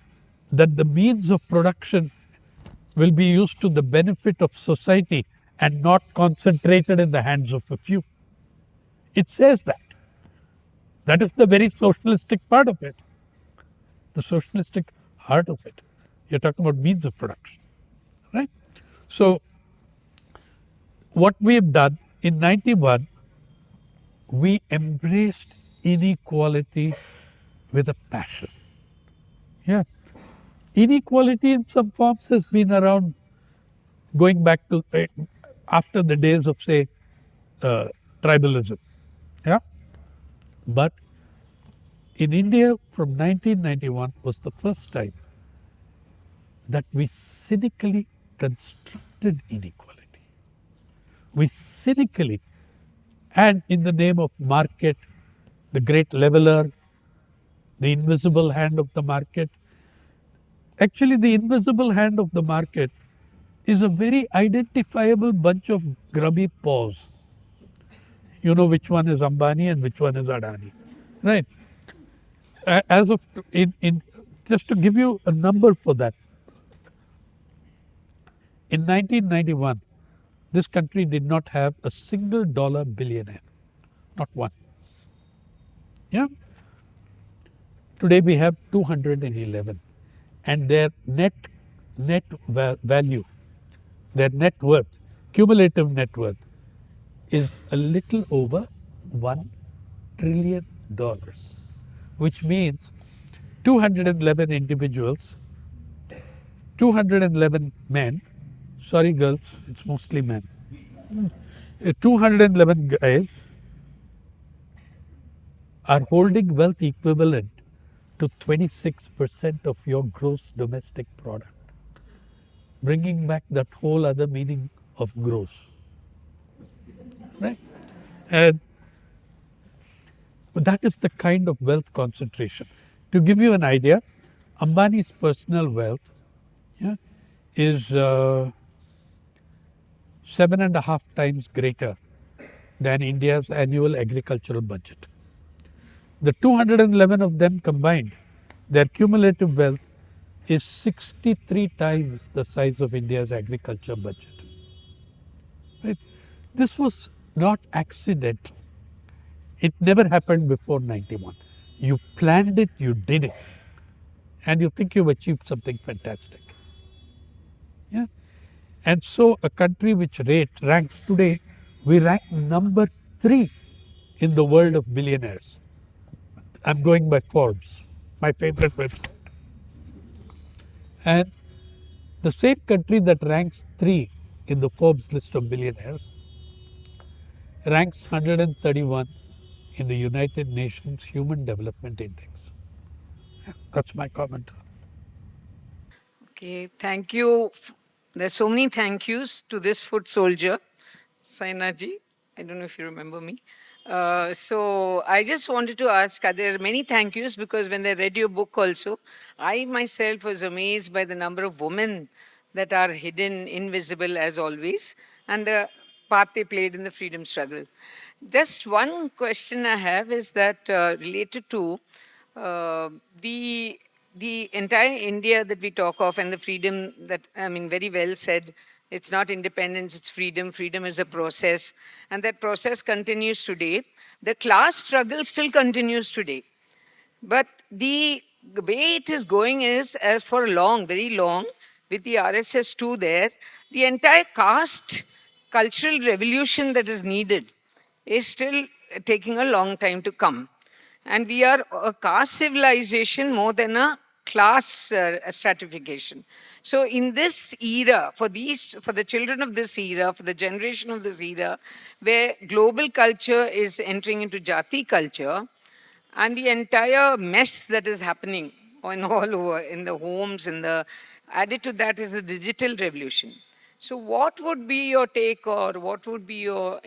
that the means of production will be used to the benefit of society and not concentrated in the hands of a few. It says that. That is the very socialistic part of it. The socialistic heart of it. You're talking about means of production, right? So, what we have done in 91, we embraced inequality with a passion. Yeah. Inequality in some forms has been around going back to after the days of, say, tribalism. Yeah. But in India from 1991 was the first time that we cynically constructed inequality. We cynically, and in the name of market, the great leveler, the invisible hand of the market. Actually, the invisible hand of the market is a very identifiable bunch of grubby paws. You know which one is Ambani and which one is Adani, right? As of in just to give you a number for that, in 1991, this country did not have a single dollar billionaire, not one. Yeah. Today we have 211, and their net value, their net worth, cumulative net worth, is a little over $1 trillion, which means 211 individuals, 211 men, sorry girls, it's mostly men, 211 guys are holding wealth equivalent to 26% of your gross domestic product, bringing back that whole other meaning of gross, right? And that is the kind of wealth concentration. To give you an idea, Ambani's personal wealth, yeah, is 7.5 times greater than India's annual agricultural budget. The 211 of them combined, their cumulative wealth is 63 times the size of India's agriculture budget. Right? This was not accidental. It never happened before 91. You planned it, you did it, and you think you've achieved something fantastic. Yeah. And so a country which ranks today, we rank number 3 in the world of billionaires. I'm going by Forbes, my favorite website. And the same country that ranks 3 in the Forbes list of billionaires ranks 131 in the United Nations Human Development Index. Yeah, that's my comment. Okay, thank you. There's so many thank yous to this foot soldier, Sainath ji. I don't know if you remember me. So I just wanted to ask, are there many thank yous? Because when I read your book also, I myself was amazed by the number of women that are hidden, invisible as always. And the part they played in the freedom struggle. Just one question I have is that related to uh, the the entire India that we talk of and the freedom that, I mean, very well said, it's not independence, it's freedom. Freedom is a process, and that process continues today. The class struggle still continues today. But the way it is going is, as for long, very long, with the RSS too there, the entire caste cultural revolution that is needed is still taking a long time to come. And we are a caste civilization more than a class stratification. So in this era, for the children of this era, for the generation of this era, where global culture is entering into Jati culture, and the entire mess that is happening on all over in the homes, added to that is the digital revolution. So what would be your take, or what would be your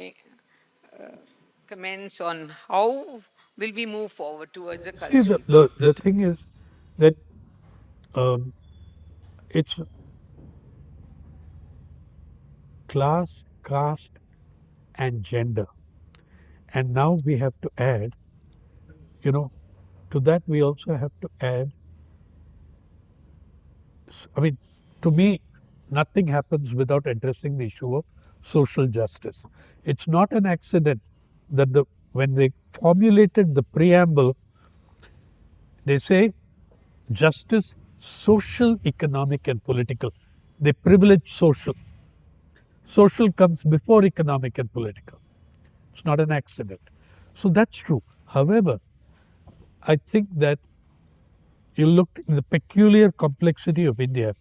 comments on how will we move forward towards a See, culture? the thing is that um, it's class, caste, and gender. And now we have to add, to that we also have to add, I mean, to me, nothing happens without addressing the issue of social justice. It's not an accident that when they formulated the preamble, they say justice, social, economic, and political. They privilege social. Social comes before economic and political. It's not an accident. So that's true. However, I think that you look at the peculiar complexity of India.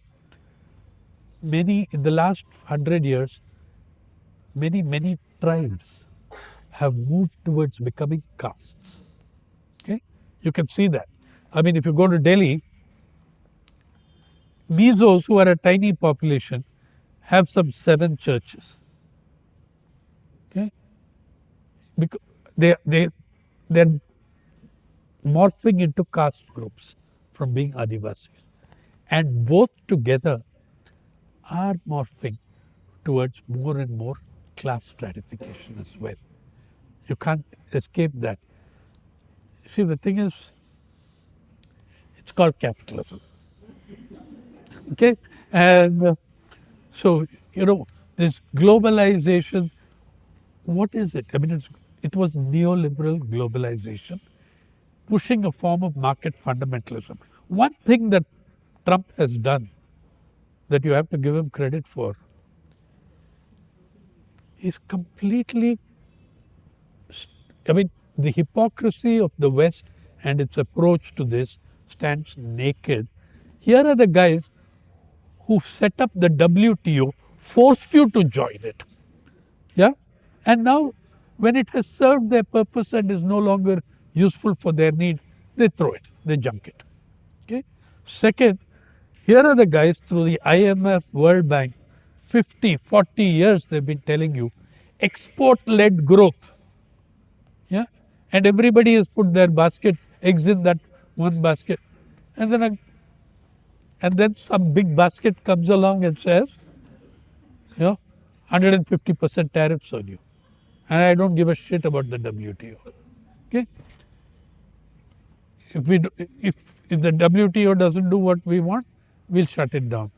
In the last 100 years, many tribes have moved towards becoming castes. Okay, you can see that. I mean, if you go to Delhi, Mizos, who are a tiny population, have some 7 churches. Okay, because they're morphing into caste groups from being Adivasis, and both together are morphing towards more and more class stratification as well. You can't escape that. See, the thing is, it's called capitalism. Okay, and so this globalization. What is it? I mean, it was neoliberal globalization pushing a form of market fundamentalism. One thing that Trump has done that you have to give him credit for is completely, I mean, the hypocrisy of the West and its approach to this stands naked. Here are the guys who set up the WTO, forced you to join it. Yeah? And now, when it has served their purpose and is no longer useful for their need, they throw it, they junk it. Okay? Second, here are the guys through the IMF, World Bank, 50, 40 years they've been telling you export-led growth. Yeah? And everybody has put their eggs in that one basket. And then some big basket comes along and says, 150% tariffs on you. And I don't give a shit about the WTO. Okay? If the WTO doesn't do what we want, we'll shut it down.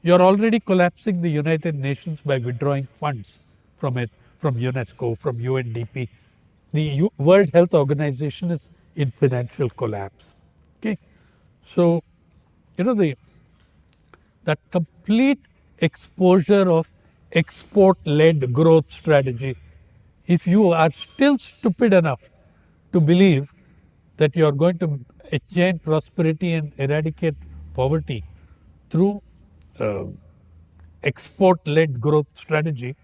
You're already collapsing the United Nations by withdrawing funds from it, from UNESCO, from UNDP. The World Health Organization is in financial collapse. Okay, so that complete exposure of export-led growth strategy. If you are still stupid enough to believe that you are going to attain prosperity and eradicate poverty through export-led growth strategy,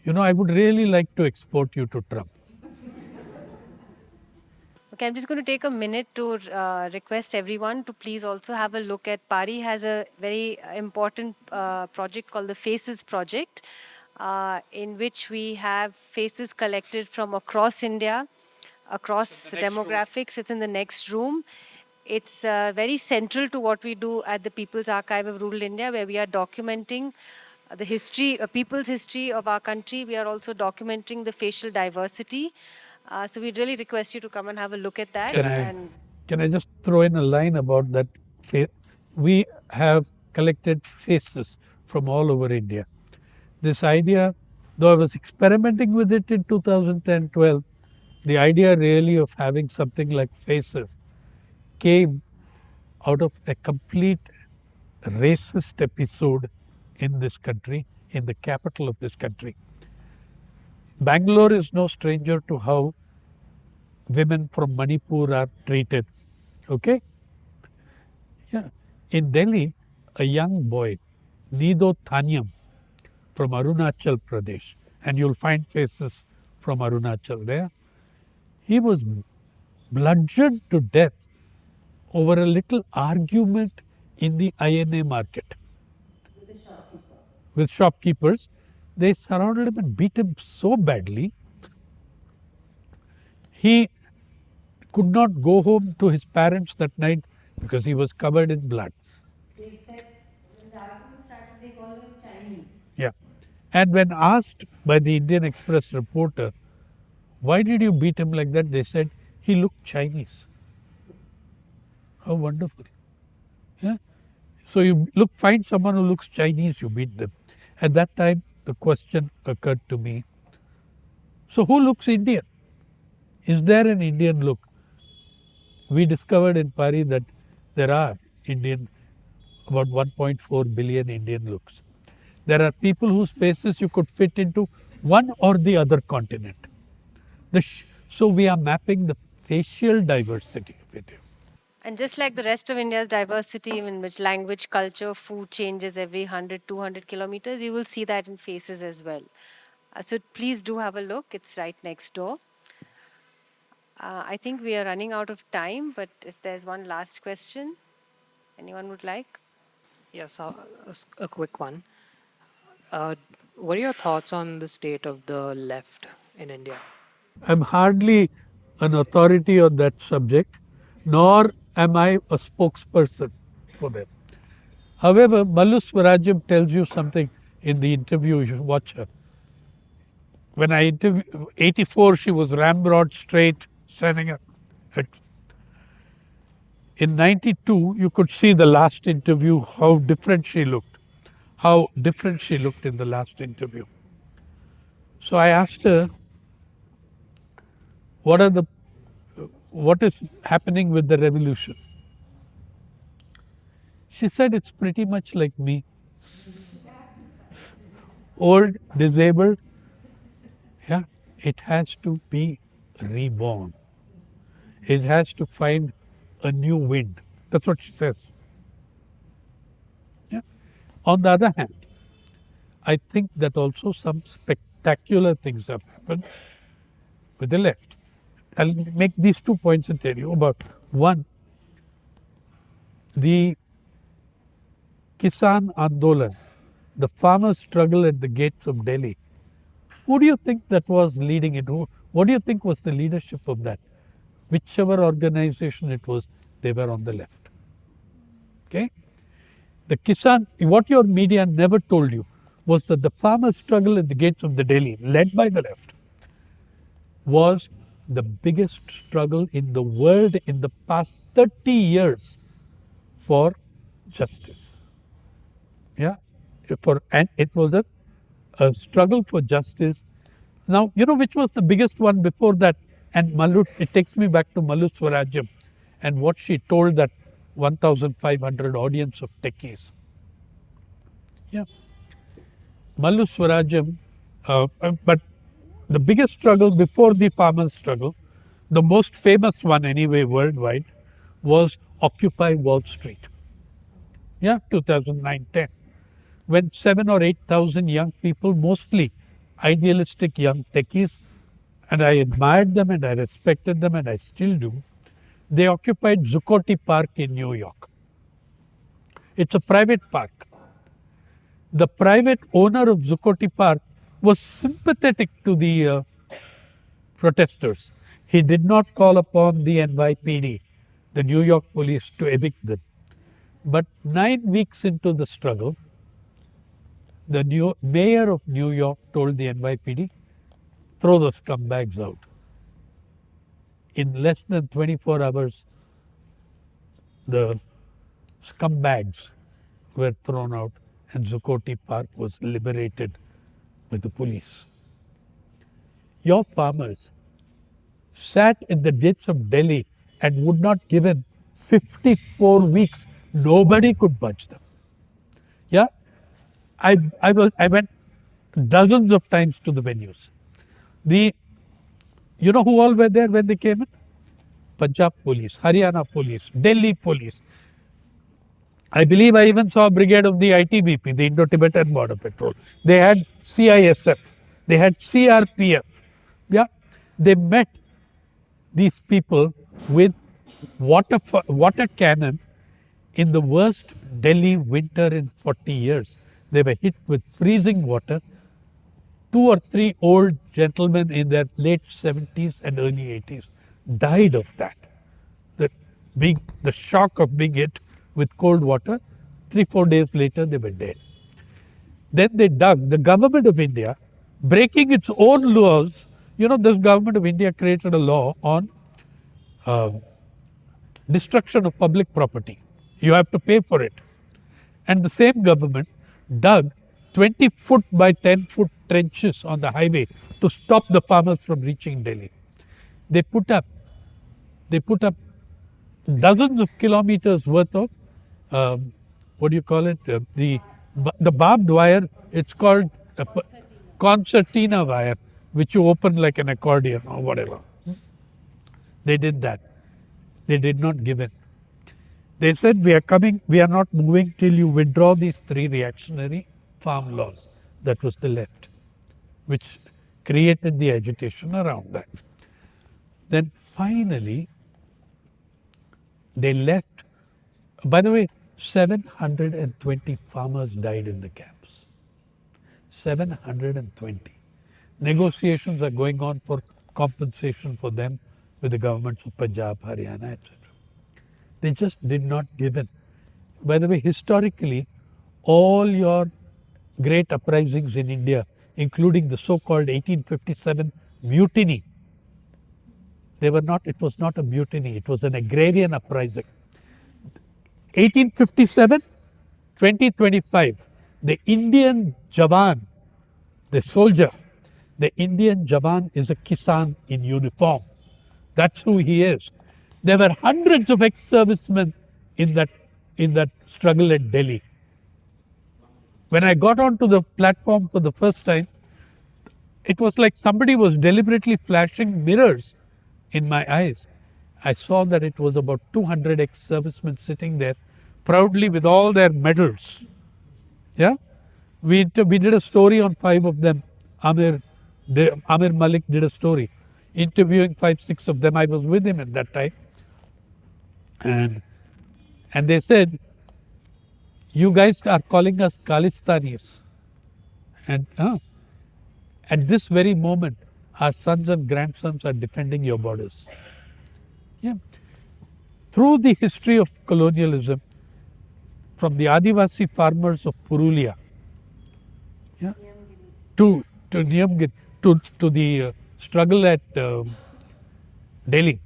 I would really like to export you to Trump. Okay, I'm just going to take a minute to request everyone to please also have a look at Pari has a very important project called the Faces Project, in which we have faces collected from across India, across demographics. It's in the next room. It's very central to what we do at the People's Archive of Rural India, where we are documenting the history, people's history of our country. We are also documenting the facial diversity. So we'd really request you to come and have a look at that. Can I just throw in a line about that? We have collected faces from all over India. This idea, though I was experimenting with it in 2010-12, the idea really of having something like faces came out of a complete racist episode in this country, in the capital of this country. Bangalore is no stranger to how women from Manipur are treated. Okay? Yeah. In Delhi, a young boy, Nido Thanyam, from Arunachal Pradesh, and you'll find faces from Arunachal there, he was bludgeoned to death over a little argument in the INA market with shopkeepers. They surrounded him and beat him so badly, he could not go home to his parents that night because he was covered in blood. They said when the argument started, they called him Chinese. Yeah. And when asked by the Indian Express reporter, why did you beat him like that? They said, he looked Chinese. How wonderful. Yeah. So you find someone who looks Chinese, you beat them. At that time, the question occurred to me, so who looks Indian? Is there an Indian look? We discovered in Paris that there are about 1.4 billion Indian looks. There are people whose faces you could fit into one or the other continent. So we are mapping the facial diversity of India. And just like the rest of India's diversity, in which language, culture, food changes every 100, 200 kilometers, you will see that in faces as well. So please do have a look. It's right next door. I think we are running out of time, but if there's one last question, anyone would like? Yes, a quick one. What are your thoughts on the state of the left in India? I'm hardly an authority on that subject, nor am I a spokesperson for them. However, Mallu Swarajam tells you something in the interview, you should watch her. When I interviewed, 84, she was ramrod straight, standing up. In 92, you could see the last interview, how different she looked. How different she looked in the last interview. So I asked her, what is happening with the revolution? She said, it's pretty much like me. Old, disabled, yeah, it has to be reborn. It has to find a new wind. That's what she says. Yeah. On the other hand, I think that also some spectacular things have happened with the left. I'll make these 2 points and tell you about. One, the Kisan Andolan, the farmers' struggle at the gates of Delhi. Who do you think that was leading it? What do you think was the leadership of that? Whichever organization it was, they were on the left. Okay? The Kisan, what your media never told you was that the farmers' struggle at the gates of the Delhi, led by the left, was the biggest struggle in the world in the past 30 years for justice. Yeah, and it was a struggle for justice. Now, you know which was the biggest one before that? And Mallu, it takes me back to Mallu Swarajam and what she told that 1,500 audience of techies. Yeah. Mallu Swarajam, but the biggest struggle before the farmers' struggle, the most famous one anyway worldwide, was Occupy Wall Street. Yeah, 2009-10. When 7 or 8,000 young people, mostly idealistic young techies, and I admired them and I respected them and I still do, they occupied Zuccotti Park in New York. It's a private park. The private owner of Zuccotti Park was sympathetic to the protesters. He did not call upon the NYPD, the New York police, to evict them. But 9 weeks into the struggle, the new mayor of New York told the NYPD, throw the scumbags out. In less than 24 hours, the scumbags were thrown out and Zuccotti Park was liberated with the police. Your farmers sat in the gates of Delhi and would not give in 54 weeks. Nobody could budge them. Yeah, I went dozens of times to the venues. You know who all were there when they came in? Punjab police, Haryana police, Delhi police. I believe I even saw a brigade of the ITBP, the Indo-Tibetan Border Patrol. They had CISF, they had CRPF. Yeah, they met these people with water cannon in the worst Delhi winter in 40 years. They were hit with freezing water. 2 or 3 old gentlemen in their late 70s and early 80s died of that. The shock of being hit with cold water, 3-4 days later they were dead. Then they dug, the government of India, breaking its own laws. You know, this government of India created a law on destruction of public property. You have to pay for it. And the same government dug 20-foot by 10-foot trenches on the highway to stop the farmers from reaching Delhi. They put up dozens of kilometers worth of what do you call it? The barbed wire. It's called concertina wire, which you open like an accordion or whatever. They did that. They did not give in. They said, we are not moving till you withdraw these 3 reactionary farm laws. That was the left, which created the agitation around that. Then finally, they left. By the way, 720 farmers died in the camps. 720. Negotiations are going on for compensation for them with the governments of Punjab, Haryana, etc. They just did not give in. By the way, historically, all your great uprisings in India, including the so-called 1857 mutiny, it was not a mutiny, it was an agrarian uprising. 1857, 2025, the Indian Jawan, the soldier, the Indian Jawan is a Kisan in uniform. That's who he is. There were hundreds of ex-servicemen in that struggle at Delhi. When I got onto the platform for the first time, it was like somebody was deliberately flashing mirrors in my eyes. I saw that it was about 200 ex-servicemen sitting there proudly with all their medals. Yeah, we did a story on 5 of them. Amir Malik did a story interviewing 5-6 of them. I was with him at that time. And they said, you guys are calling us Khalistanis. And at this very moment, our sons and grandsons are defending your borders. Yeah. Through the history of colonialism, from the Adivasi farmers of Purulia, yeah, to Niyamgiri, to the struggle at Delhi,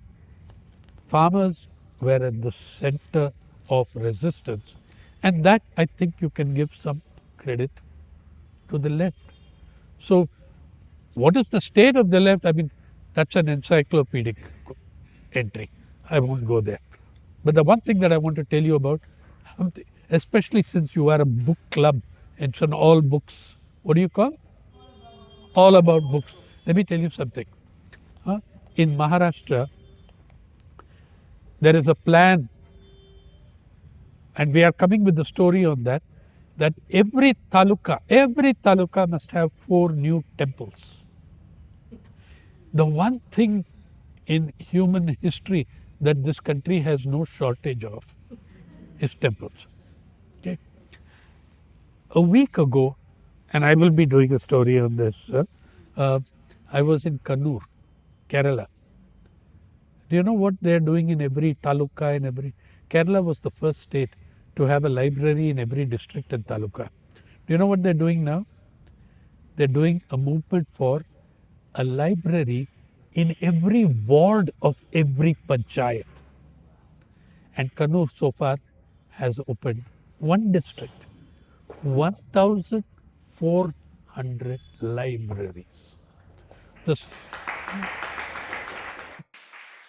farmers were at the center of resistance. And that, I think, you can give some credit to the left. So, what is the state of the left? I mean, that's an encyclopedic entry. I won't go there. But the one thing that I want to tell you about, especially since you are a book club, it's an all books, what do you call? All about books. Let me tell you something. In Maharashtra, there is a plan, and we are coming with the story on that every taluka must have 4 new temples. The one thing in human history that this country has no shortage of is temples. Okay. A week ago, and I will be doing a story on this, I was in Kannur, Kerala. Do you know what they are doing in every taluka, Kerala was the first state to have a library in every district and taluka. Do you know what they're doing now? They're doing a movement for a library in every ward of every panchayat. And Kannur so far has opened one district, 1,400 libraries. This,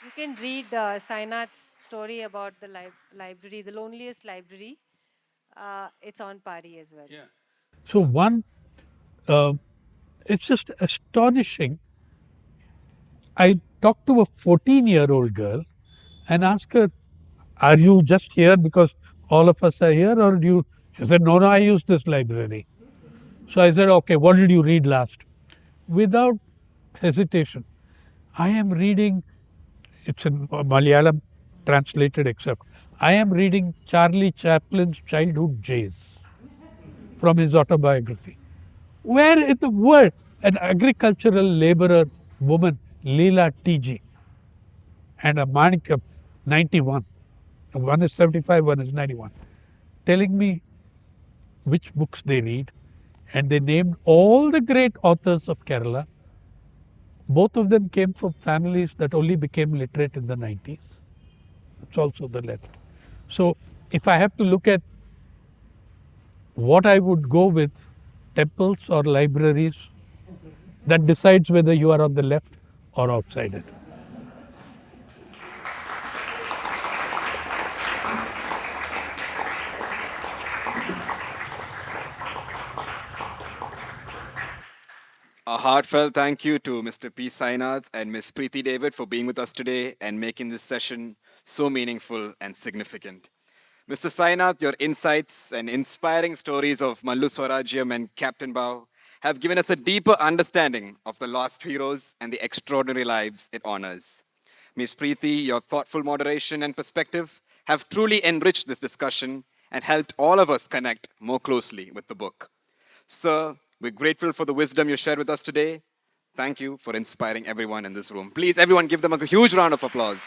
You can read Sainath's story about the library, the loneliest library. It's on Pari as well. so one, uh, it's just astonishing. I talked to a 14-year-old girl and asked her, "Are you just here because all of us are here, or do you?" She said, "No, no, I use this library." So I said, "Okay, what did you read last?" Without hesitation, I am reading, it's in Malayalam translated except, I am reading Charlie Chaplin's Childhood Jays from his autobiography. Where in the world an agricultural laborer woman, Leela TG, and a Manikam, 91, one is 75, one is 91, telling me which books they read, and they named all the great authors of Kerala. Both of them came from families that only became literate in the 90s. It's also the left. So if I have to look at what I would go with, temples or libraries, that decides whether you are on the left or outside it. A heartfelt thank you to Mr. P. Sainath and Ms. Preeti David for being with us today and making this session so meaningful and significant. Mr. Sainath, your insights and inspiring stories of Mallu Swarajyam and Captain Bao have given us a deeper understanding of the lost heroes and the extraordinary lives it honors. Ms. Preeti, your thoughtful moderation and perspective have truly enriched this discussion and helped all of us connect more closely with the book. Sir, we're grateful for the wisdom you shared with us today. Thank you for inspiring everyone in this room. Please, everyone, give them a huge round of applause.